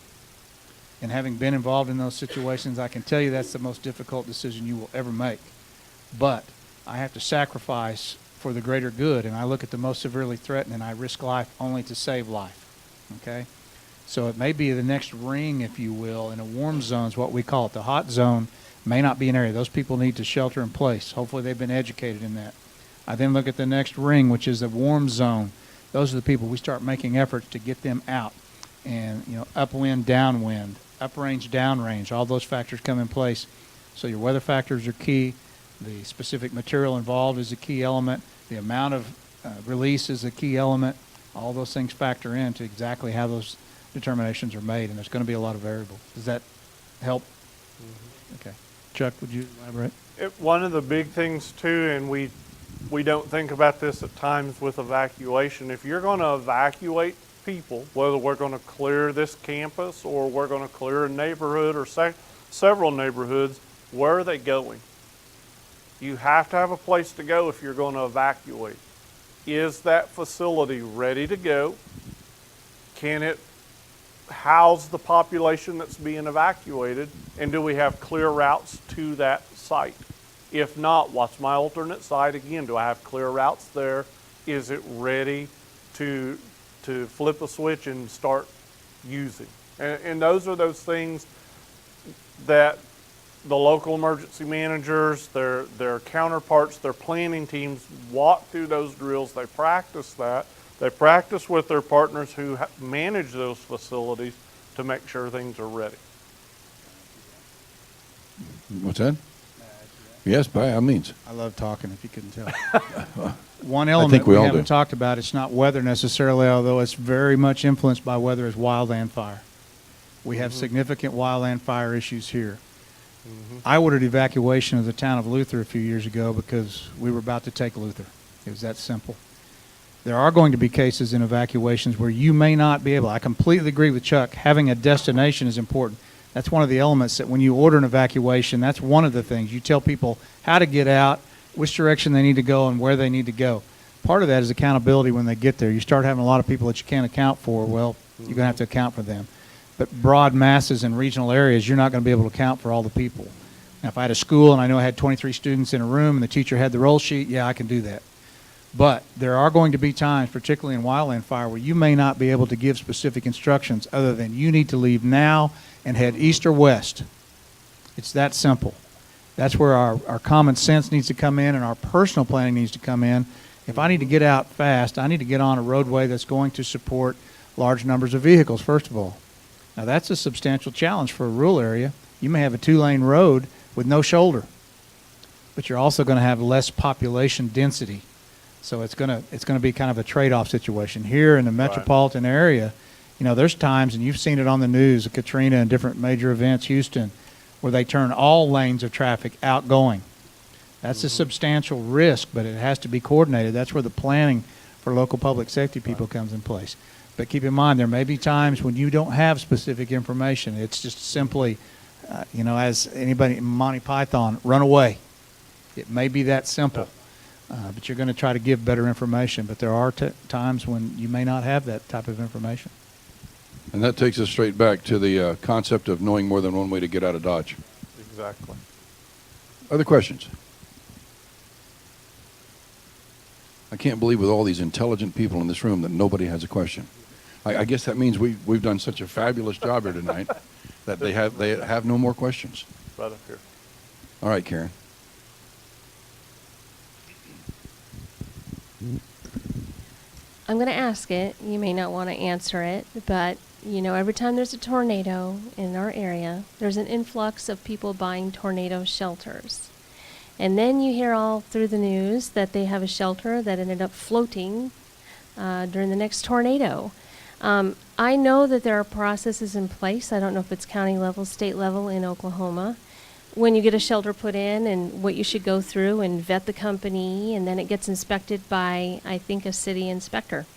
Speaker 3: And having been involved in those situations, I can tell you that's the most difficult decision you will ever make. But I have to sacrifice for the greater good, and I look at the most severely threatened, and I risk life only to save life, okay? So it may be the next ring, if you will, in a warm zone is what we call it. The hot zone may not be an area. Those people need to shelter in place. Hopefully they've been educated in that. I then look at the next ring, which is the warm zone. Those are the people we start making efforts to get them out. And, you know, upwind, downwind, uprange, downrange, all those factors come in place. So your weather factors are key. The specific material involved is a key element. The amount of release is a key element. All those things factor into exactly how those determinations are made, and there's going to be a lot of variables. Does that help? Mm-hmm. Okay. Chuck, would you elaborate?
Speaker 4: One of the big things too, and we don't think about this at times with evacuation, if you're going to evacuate people, whether we're going to clear this campus or we're going to clear a neighborhood or several neighborhoods, where are they going? You have to have a place to go if you're going to evacuate. Is that facility ready to go? Can it house the population that's being evacuated? And do we have clear routes to that site? If not, what's my alternate site? Again, do I have clear routes there? Is it ready to flip a switch and start using? And those are those things that the local emergency managers, their counterparts, their planning teams walk through those drills. They practice that. They practice with their partners who manage those facilities to make sure things are ready.
Speaker 2: What's that? Yes, by all means.
Speaker 3: I love talking, if you couldn't tell. One element we haven't talked about, it's not weather necessarily, although it's very much influenced by weather, is wildland fire. We have significant wildland fire issues here. I ordered evacuation of the town of Luther a few years ago because we were about to take Luther. It was that simple. There are going to be cases in evacuations where you may not be able. I completely agree with Chuck. Having a destination is important. That's one of the elements that when you order an evacuation, that's one of the things. You tell people how to get out, which direction they need to go, and where they need to go. Part of that is accountability when they get there. You start having a lot of people that you can't account for, well, you're going to have to account for them. But broad masses in regional areas, you're not going to be able to account for all the people. Now, if I had a school and I know I had 23 students in a room and the teacher had the roll sheet, yeah, I can do that. But there are going to be times, particularly in wildland fire, where you may not be able to give specific instructions other than you need to leave now and head east or west. It's that simple. That's where our common sense needs to come in and our personal planning needs to come in. If I need to get out fast, I need to get on a roadway that's going to support large numbers of vehicles, first of all. Now, that's a substantial challenge for a rural area. You may have a two-lane road with no shoulder, but you're also going to have less population density. So it's going to be kind of a trade-off situation. Here in the metropolitan area, you know, there's times, and you've seen it on the news, Katrina and different major events, Houston, where they turn all lanes of traffic outgoing. That's a substantial risk, but it has to be coordinated. That's where the planning for local public safety people comes in place. But keep in mind, there may be times when you don't have specific information. It's just simply, you know, as anybody in Monty Python, run away. It may be that simple. But you're going to try to give better information. But there are times when you may not have that type of information.
Speaker 2: And that takes us straight back to the concept of knowing more than one way to get out of Dodge.
Speaker 4: Exactly.
Speaker 2: Other questions? I can't believe with all these intelligent people in this room that nobody has a question. I guess that means we've done such a fabulous job here tonight that they have no more questions.
Speaker 4: Right up here.
Speaker 2: All right, Karen.
Speaker 7: I'm going to ask it. You may not want to answer it, but You know, every time there's a tornado in our area, there's an influx of people buying tornado shelters. And then you hear all through the news that they have a shelter that ended up floating during the next tornado. I know that there are processes in place. I don't know if it's county level, state level in Oklahoma. When you get a shelter put in and what you should go through and vet the company, and then it gets inspected by, I think, a city inspector.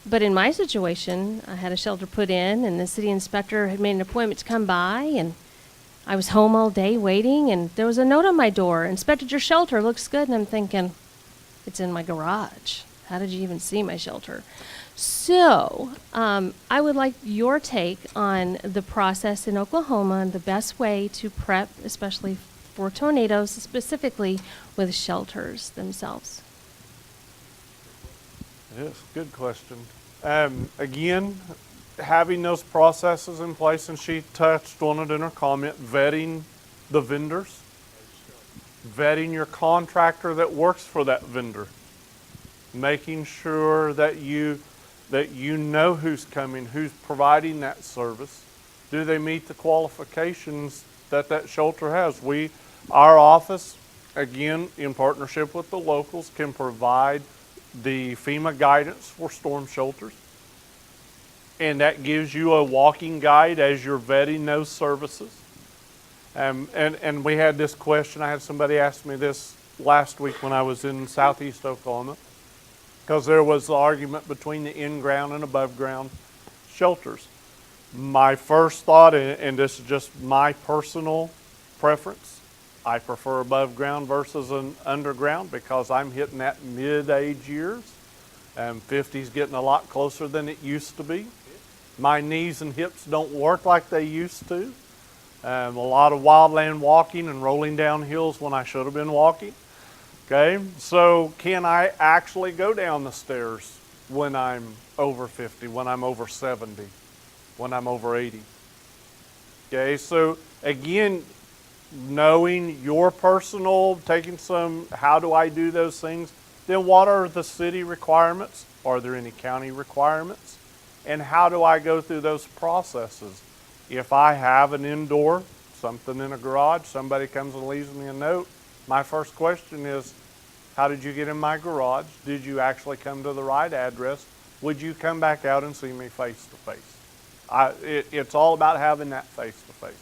Speaker 7: But in my situation, I had a shelter put in, and the city inspector had made an appointment to come by, and I was home all day waiting, and there was a note on my door, "Inspected your shelter, looks good." And I'm thinking, it's in my garage. How did you even see my shelter? So I would like your take on the process in Oklahoma and the best way to prep, especially for tornadoes, specifically with shelters themselves.
Speaker 4: Yes, good question. Again, having those processes in place, and she touched on it in her comment, vetting the vendors, vetting your contractor that works for that vendor, making sure that you know who's coming, who's providing that service. Do they meet the qualifications that that shelter has? Our office, again, in partnership with the locals, can provide the FEMA guidance for storm shelters. And that gives you a walking guide as you're vetting those services. And we had this question, I had somebody ask me this last week when I was in southeast Oklahoma, because there was the argument between the in-ground and above-ground shelters. My first thought, and this is just my personal preference, I prefer above ground versus an underground because I'm hitting that mid-age years. 50's getting a lot closer than it used to be. My knees and hips don't work like they used to. A lot of wildland walking and rolling down hills when I should have been walking. Okay, so can I actually go down the stairs when I'm over 50, when I'm over 70, when I'm over 80? Okay, so again, knowing your personal, taking some, how do I do those things? Then what are the city requirements? Are there any county requirements? And how do I go through those processes? If I have an indoor, something in a garage, somebody comes and leaves me a note, my first question is, how did you get in my garage? Did you actually come to the right address? Would you come back out and see me face to face? It's all about having that face to face.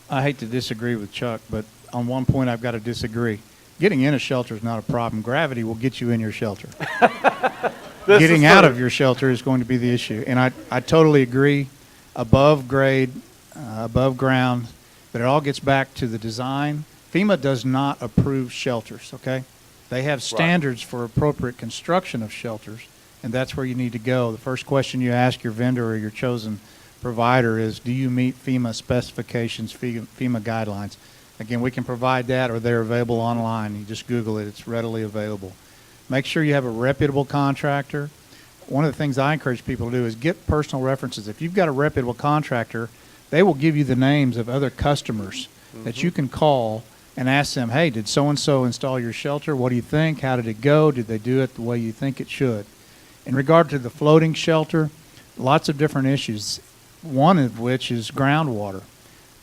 Speaker 3: I hate to disagree with Chuck, but on one point I've got to disagree. Getting in a shelter is not a problem. Gravity will get you in your shelter. Getting out of your shelter is going to be the issue. And I totally agree. Above grade, above ground, but it all gets back to the design. FEMA does not approve shelters, okay? They have standards for appropriate construction of shelters, and that's where you need to go. The first question you ask your vendor or your chosen provider is, do you meet FEMA specifications, FEMA guidelines? Again, we can provide that, or they're available online. You just Google it. It's readily available. Make sure you have a reputable contractor. One of the things I encourage people to do is get personal references. If you've got a reputable contractor, they will give you the names of other customers that you can call and ask them, hey, did so-and-so install your shelter? What do you think? How did it go? Did they do it the way you think it should? In regard to the floating shelter, lots of different issues, one of which is groundwater.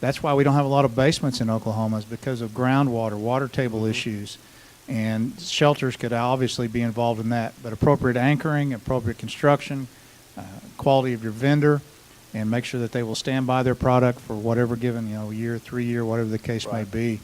Speaker 3: That's why we don't have a lot of basements in Oklahoma, is because of groundwater, water table issues. And shelters could obviously be involved in that. But appropriate anchoring, appropriate construction, quality of your vendor, and make sure that they will stand by their product for whatever given, year, 3 year, whatever the case may be.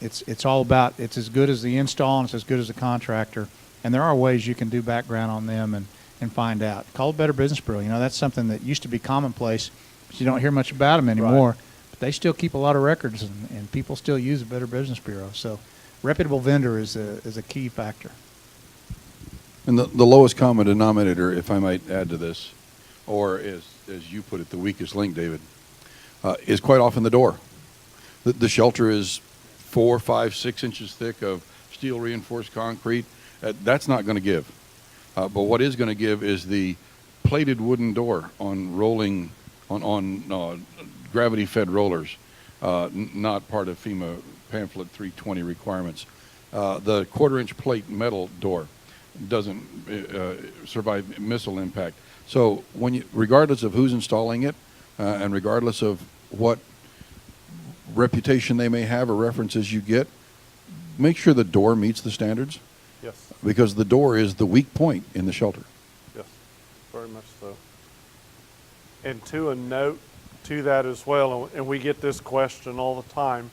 Speaker 3: It's all about, it's as good as the install and it's as good as the contractor. And there are ways you can do background on them and find out. Call a Better Business Bureau. That's something that used to be commonplace, but you don't hear much about them anymore. Right. But they still keep a lot of records, and people still use a Better Business Bureau. So reputable vendor is a key factor.
Speaker 2: And the lowest common denominator, if I might add to this, or as you put it, the weakest link, David, is quite often the door. The shelter is 4, 5, 6 inches thick of steel reinforced concrete. That's not going to give. But what is going to give is the plated wooden door on rolling, on gravity-fed rollers, not part of FEMA pamphlet 320 requirements. The quarter-inch plate metal door doesn't survive missile impact. So regardless of who's installing it, and regardless of what reputation they may have or references you get, make sure the door meets the standards,
Speaker 4: Yes,
Speaker 2: because the door is the weak point in the shelter.
Speaker 4: yes, very much so. And to a note to that as well, and we get this question all the time.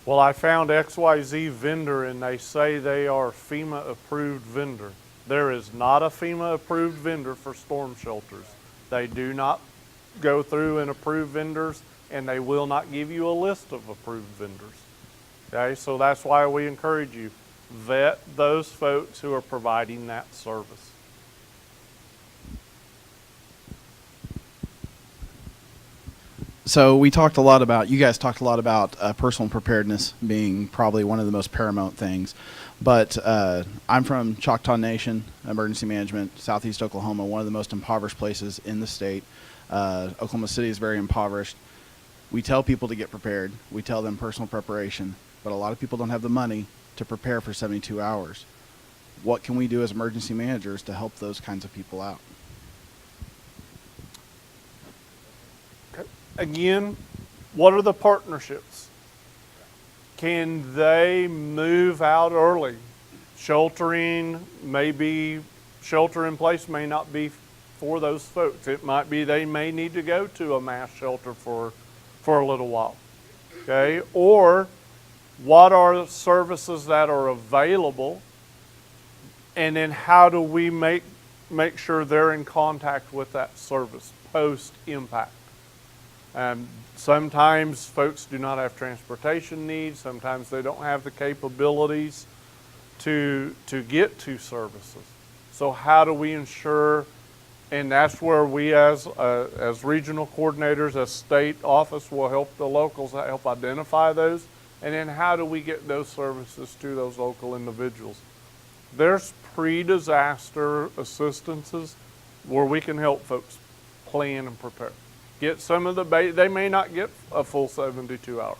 Speaker 4: Well, I found XYZ vendor and they say they are FEMA approved vendor. There is not a FEMA approved vendor for storm shelters. They do not go through and approve vendors, and they will not give you a list of approved vendors. Okay, so that's why we encourage you, vet those folks who are providing that service.
Speaker 8: So you guys talked a lot about personal preparedness being probably one of the most paramount things. But I'm from Choctaw Nation, emergency management, southeast Oklahoma, one of the most impoverished places in the state. Oklahoma City is very impoverished. We tell people to get prepared. We tell them personal preparation. But a lot of people don't have the money to prepare for 72 hours. What can we do as emergency managers to help those kinds of people out?
Speaker 4: Again, what are the partnerships? Can they move out early? Shelter in place may not be for those folks. It might be they may need to go to a mass shelter for a little while. Okay? Or what are the services that are available? And then how do we make sure they're in contact with that service post-impact? Sometimes folks do not have transportation needs. Sometimes they don't have the capabilities to get to services. So how do we ensure, and that's where we as regional coordinators, as state office, will help the locals help identify those. And then how do we get those services to those local individuals? There's pre-disaster assistances where we can help folks plan and prepare. Get some of they may not get a full 72 hours.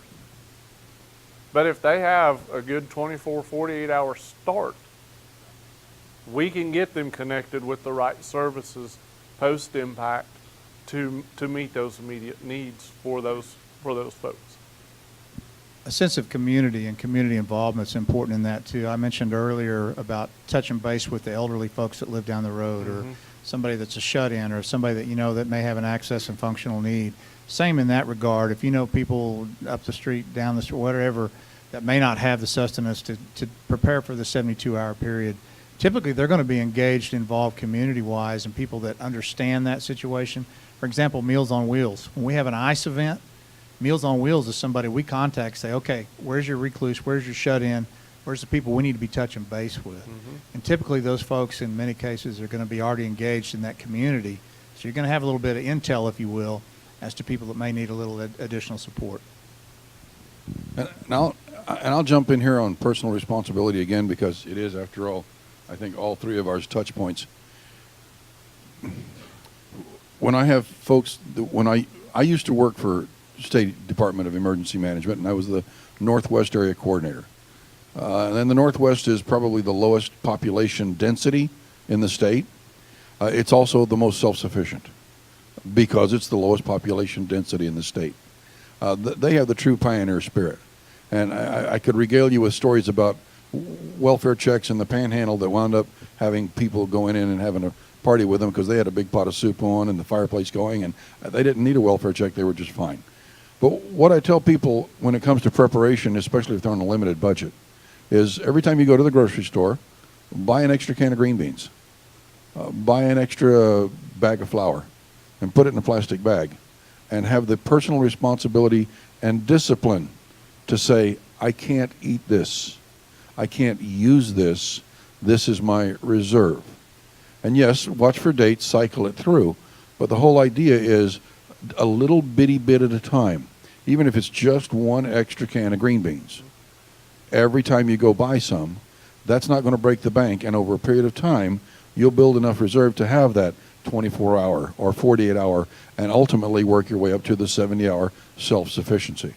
Speaker 4: But if they have a good 24, 48 hour start, we can get them connected with the right services post-impact to meet those immediate needs for those folks.
Speaker 3: A sense of community and community involvement is important in that too. I mentioned earlier about touching base with the elderly folks that live down the road, or somebody that's a shut-in, or somebody that you know that may have an access and functional need. Same in that regard. If you know people up the street, down the street, whatever, that may not have the sustenance to prepare for the 72-hour period, typically they're going to be engaged, involved community-wise, and people that understand that situation. For example, Meals on Wheels. When we have an ICE event, Meals on Wheels is somebody we contact, say, okay, where's your recluse, where's your shut-in, where's the people we need to be touching base with? And typically those folks, in many cases, are going to be already engaged in that community. So you're going to have a little bit of intel, if you will, as to people that may need a little additional support.
Speaker 2: And I'll jump in here on personal responsibility again, because it is, after all, I think all three of ours touch points. When I have folks, I used to work for State Department of Emergency Management, and I was the Northwest Area Coordinator. And then the Northwest is probably the lowest population density in the state. It's also the most self-sufficient because it's the lowest population density in the state. They have the true pioneer spirit. And I could regale you with stories about welfare checks in the Panhandle that wound up having people going in and having a party with them because they had a big pot of soup on and the fireplace going, and they didn't need a welfare check. They were just fine. But what I tell people when it comes to preparation, especially if they're on a limited budget, is every time you go to the grocery store, buy an extra can of green beans, buy an extra bag of flour, and put it in a plastic bag, and have the personal responsibility and discipline to say, I can't eat this, I can't use this, this is my reserve. And yes, watch for dates, cycle it through, but the whole idea is a little bitty bit at a time, even if it's just one extra can of green beans. Every time you go buy some, that's not going to break the bank, and over a period of time, you'll build enough reserve to have that 24-hour or 48-hour, and ultimately work your way up to the 70-hour self-sufficiency.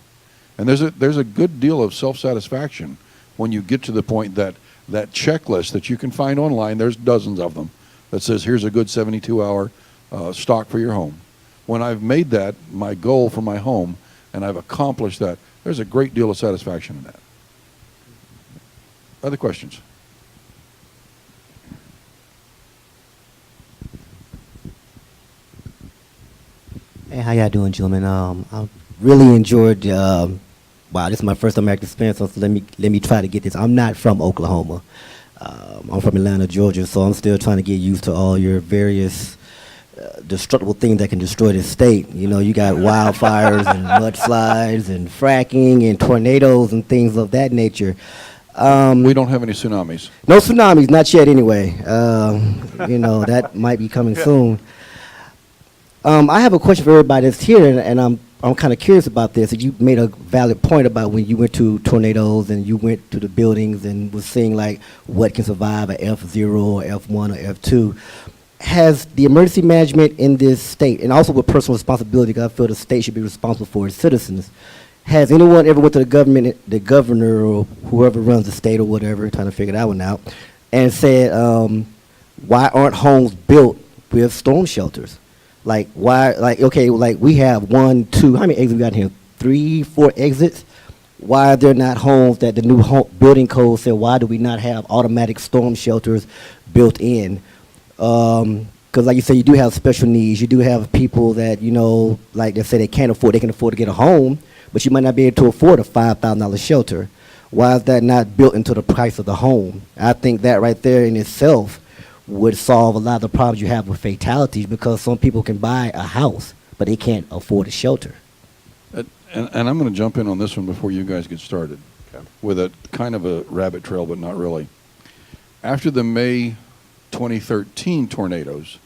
Speaker 2: And there's a good deal of self-satisfaction when you get to the point that that checklist that you can find online, there's dozens of them, that says here's a good 72-hour stock for your home. When I've made that my goal for my home and I've accomplished that, there's a great deal of satisfaction in that. Other questions?
Speaker 9: Hey, how y'all doing, gentlemen? I really enjoyed. Wow, this is my first American experience, so let me try to get this. I'm not from Oklahoma. I'm from Atlanta, Georgia, so I'm still trying to get used to all your various destructible things that can destroy the state. You know, you got wildfires and mudslides and fracking and tornadoes and things of that nature.
Speaker 2: We don't have any tsunamis.
Speaker 9: No tsunamis, not yet anyway. You know, that might be coming soon. I have a question for everybody that's here, and I'm kind of curious about this. You made a valid point about when you went to tornadoes and you went to the buildings and was seeing like what can survive a F0 or F1 or F2. Has the emergency management in this state, and also with personal responsibility, because I feel the state should be responsible for its citizens, has anyone ever went to the governor or whoever runs the state or whatever, trying to figure that one out, and said, why aren't homes built with storm shelters? Like, why, like, okay, like we have 1, 2, how many exits we got here? 3, 4 exits? Why are there not homes that the new building code said, why do we not have automatic storm shelters built in? Because like you say, you do have special needs. You do have people that, you know, like they say they can afford to get a home, but you might not be able to afford a $5,000 shelter. Why is that not built into the price of the home? I think that right there in itself would solve a lot of the problems you have with fatalities, because some people can buy a house, but they can't afford a shelter.
Speaker 2: And I'm going to jump in on this one before you guys get started, with a kind of a rabbit trail, but not really. After the May 2013 tornadoes,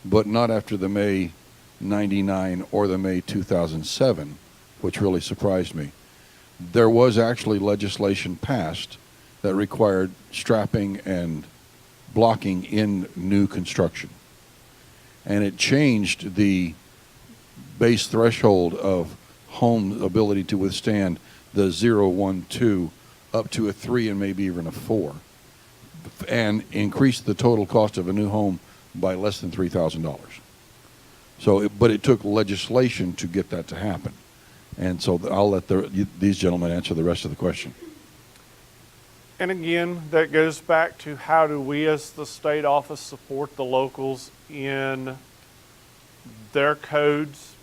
Speaker 2: but not after the May 99 or the May 2007, which really surprised me, there was actually legislation passed that required strapping and blocking in new construction. And it changed the base threshold of home ability to withstand the 0, 1, 2 up to a 3 and maybe even a 4, and increased the total cost of a new home by less than $3,000. So, but it took legislation to get that to happen. And so I'll let these gentlemen answer the rest of the question.
Speaker 4: And again, that goes back to how do we as the state office support the locals in their codes,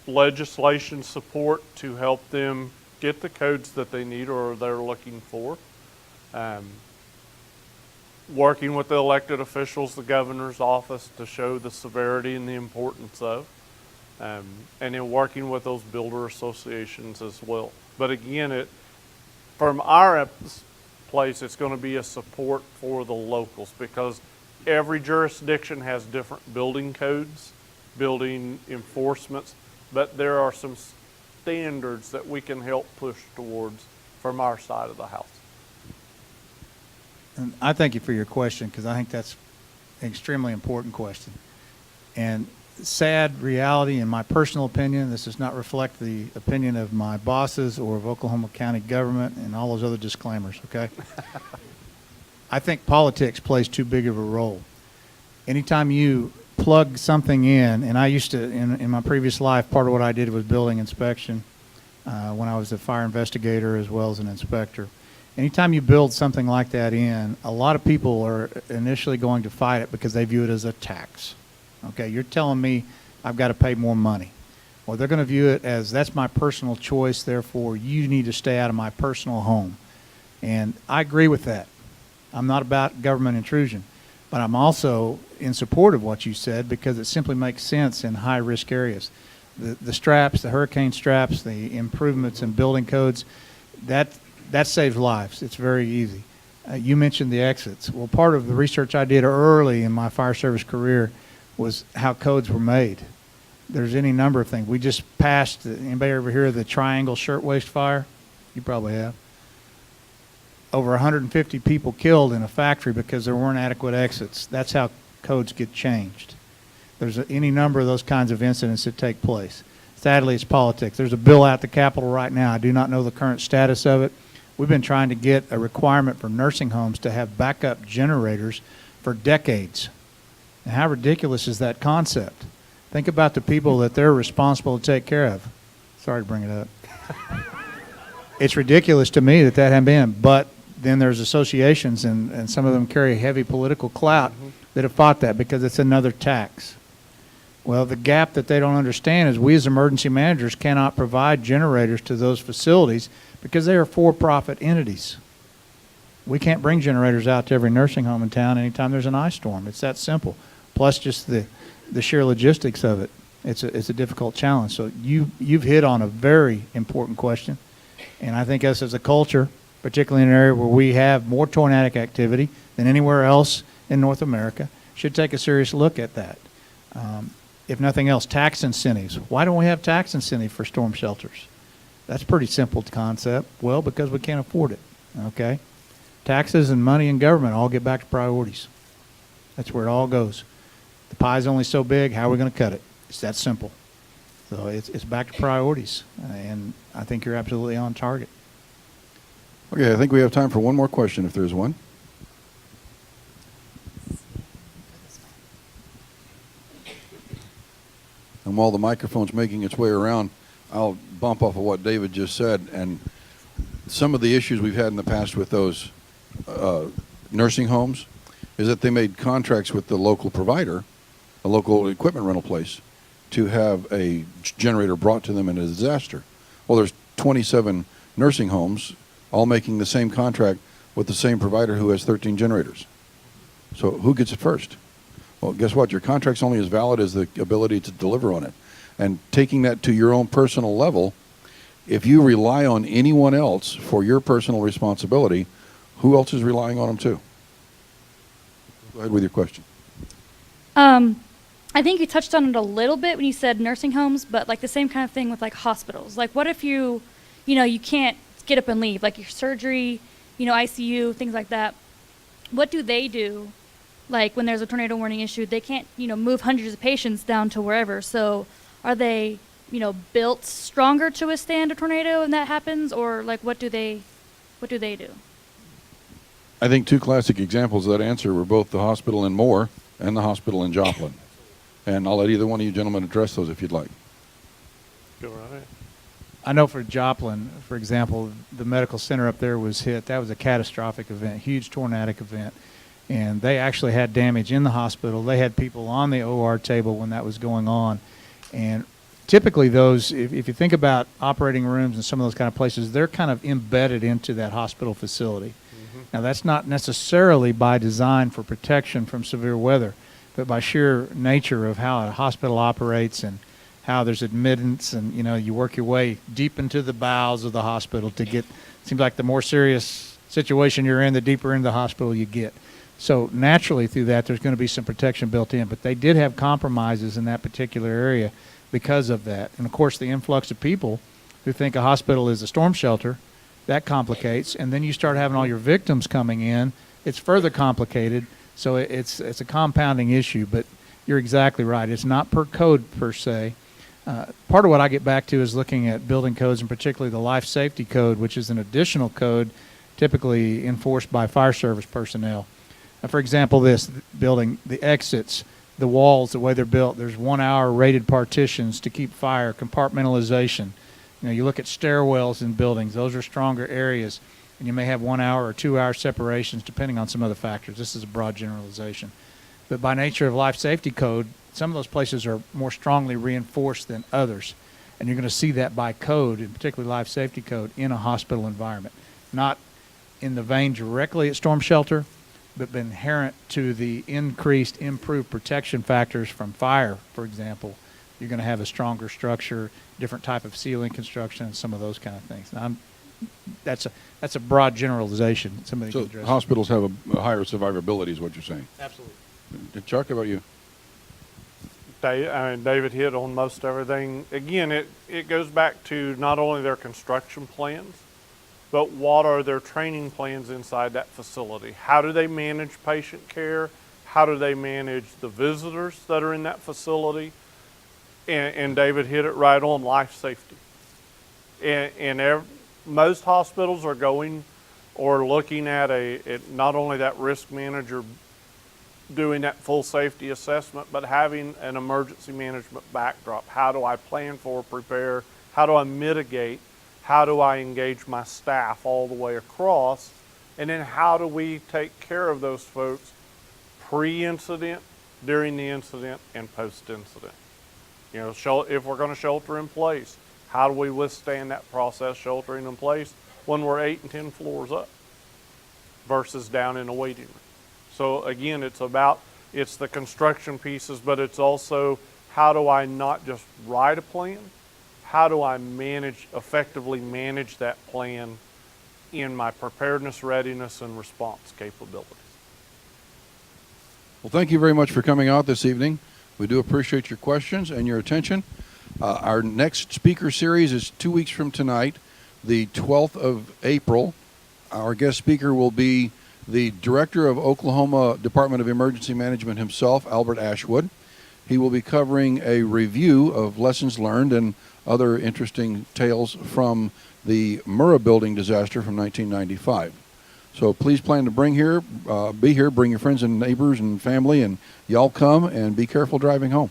Speaker 4: legislation support to help them get the codes that they need or they're looking for. Working with the elected officials, the governor's office, to show the severity and the importance of, and then working with those builder associations as well. But again, from our place, it's going to be a support for the locals, because every jurisdiction has different building codes, building enforcements, but there are some standards that we can help push towards from our side of the house.
Speaker 3: And I thank you for your question, because I think that's an extremely important question. And sad reality, in my personal opinion, this does not reflect the opinion of my bosses or of Oklahoma County government and all those other disclaimers, okay? I think politics plays too big of a role. Anytime you plug something in, and I used to, in my previous life, part of what I did was building inspection when I was a fire investigator as well as an inspector. Anytime you build something like that in, a lot of people are initially going to fight it because they view it as a tax. Okay, you're telling me I've got to pay more money. Well, they're going to view it as, that's my personal choice, therefore you need to stay out of my personal home. And I agree with that. I'm not about government intrusion, but I'm also in support of what you said, because it simply makes sense in high-risk areas. The straps, the hurricane straps, the improvements in building codes, that saves lives. It's very easy. You mentioned the exits. Well, part of the research I did early in my fire service career was how codes were made. There's any number of things. We just passed, anybody ever hear of the Triangle Shirtwaist Fire? You probably have. Over 150 people killed in a factory because there weren't adequate exits. That's how codes get changed. There's any number of those kinds of incidents that take place. Sadly, it's politics. There's a bill out at the Capitol right now. I do not know the current status of it. We've been trying to get a requirement for nursing homes to have backup generators for decades. And how ridiculous is that concept? Think about the people that they're responsible to take care of. Sorry to bring it up. It's ridiculous to me that hadn't been, but then there's associations, and some of them carry heavy political clout that have fought that because it's another tax. Well, the gap that they don't understand is we as emergency managers cannot provide generators to those facilities because they are for-profit entities. We can't bring generators out to every nursing home in town anytime there's an ice storm. It's that simple. Plus just the sheer logistics of it. It's a difficult challenge. So you've hit on a very important question. And I think us as a culture, particularly in an area where we have more tornadic activity than anywhere else in North America, should take a serious look at that. If nothing else, tax incentives. Why don't we have tax incentive for storm shelters? That's a pretty simple concept. Well, because we can't afford it, okay? Taxes and money in government all get back to priorities. That's where it all goes. The pie's only so big, how are we going to cut it? It's that simple. So it's back to priorities, and I think you're absolutely on target.
Speaker 2: Okay, I think we have time for one more question if there's one. And while the microphone's making its way around, I'll bump off of what David just said. And some of the issues we've had in the past with those nursing homes is that they made contracts with the local provider, a local equipment rental place, to have a generator brought to them in a disaster. Well, there's 27 nursing homes all making the same contract with the same provider who has 13 generators. So who gets it first? Well, guess what? Your contract's only as valid as the ability to deliver on it. And taking that to your own personal level, if you rely on anyone else for your personal responsibility, who else is relying on them too? Go ahead with your question.
Speaker 10: I think you touched on it a little bit when you said nursing homes, but like the same kind of thing with like hospitals. Like what if you can't get up and leave, like your surgery, ICU, things like that. What do they do? Like when there's a tornado warning issue, they can't, move hundreds of patients down to wherever. So are they, built stronger to withstand a tornado when that happens? Or like what do they do?
Speaker 2: I think two classic examples of that answer were both the hospital in Moore and the hospital in Joplin. And I'll let either one of you gentlemen address those if you'd like.
Speaker 4: Go right ahead.
Speaker 3: I know for Joplin, for example, the medical center up there was hit. That was a catastrophic event, huge tornadic event. And they actually had damage in the hospital. They had people on the OR table when that was going on. And typically those, if you think about operating rooms and some of those kind of places, they're kind of embedded into that hospital facility. Mm-hmm. Now, that's not necessarily by design for protection from severe weather, but by sheer nature of how a hospital operates and how there's admittance and, you work your way deep into the bowels of the hospital to get, seems like the more serious situation you're in, the deeper into the hospital you get. So naturally through that, there's going to be some protection built in, but they did have compromises in that particular area because of that. And of course, the influx of people who think a hospital is a storm shelter, that complicates. And then you start having all your victims coming in, it's further complicated. So it's a compounding issue, but you're exactly right. It's not per code per se. Part of what I get back to is looking at building codes, and particularly the life safety code, which is an additional code typically enforced by fire service personnel. For example, this building, the exits, the walls, the way they're built, there's 1 hour rated partitions to keep fire, compartmentalization. You look at stairwells in buildings, those are stronger areas. And you may have 1 hour or 2 hour separations depending on some other factors. This is a broad generalization. But by nature of life safety code, some of those places are more strongly reinforced than others. And you're going to see that by code, and particularly life safety code, in a hospital environment. Not in the vein directly at storm shelter, but inherent to the improved protection factors from fire, for example. You're going to have a stronger structure, different type of ceiling construction, and some of those kind of things. Now, that's a broad generalization. Somebody
Speaker 2: So
Speaker 3: can address.
Speaker 2: hospitals have a higher survivability is what you're saying.
Speaker 3: Absolutely.
Speaker 2: Chuck, how about you?
Speaker 4: David hit on most everything. Again, it goes back to not only their construction plans, but what are their training plans inside that facility? How do they manage patient care? How do they manage the visitors that are in that facility? And David hit it right on life safety. Most hospitals are going or looking at not only that risk manager doing that full safety assessment, but having an emergency management backdrop. How do I plan for, prepare? How do I mitigate? How do I engage my staff all the way across? And then how do we take care of those folks pre-incident, during the incident, and post-incident? You know, if we're going to shelter in place, how do we withstand that process sheltering in place when we're 8 and 10 floors up versus down in a waiting room? So again, it's the construction pieces, but it's also how do I not just write a plan? How do I effectively manage that plan in my preparedness, readiness, and response capabilities?
Speaker 2: Well, thank you very much for coming out this evening. We do appreciate your questions and your attention. Our next speaker series is 2 weeks from tonight, the 12th of April. Our guest speaker will be the Director of Oklahoma Department of Emergency Management himself, Albert Ashwood. He will be covering a review of lessons learned and other interesting tales from the Murrah Building disaster from 1995. So please plan to be here, bring your friends and neighbors and family, and y'all come and be careful driving home.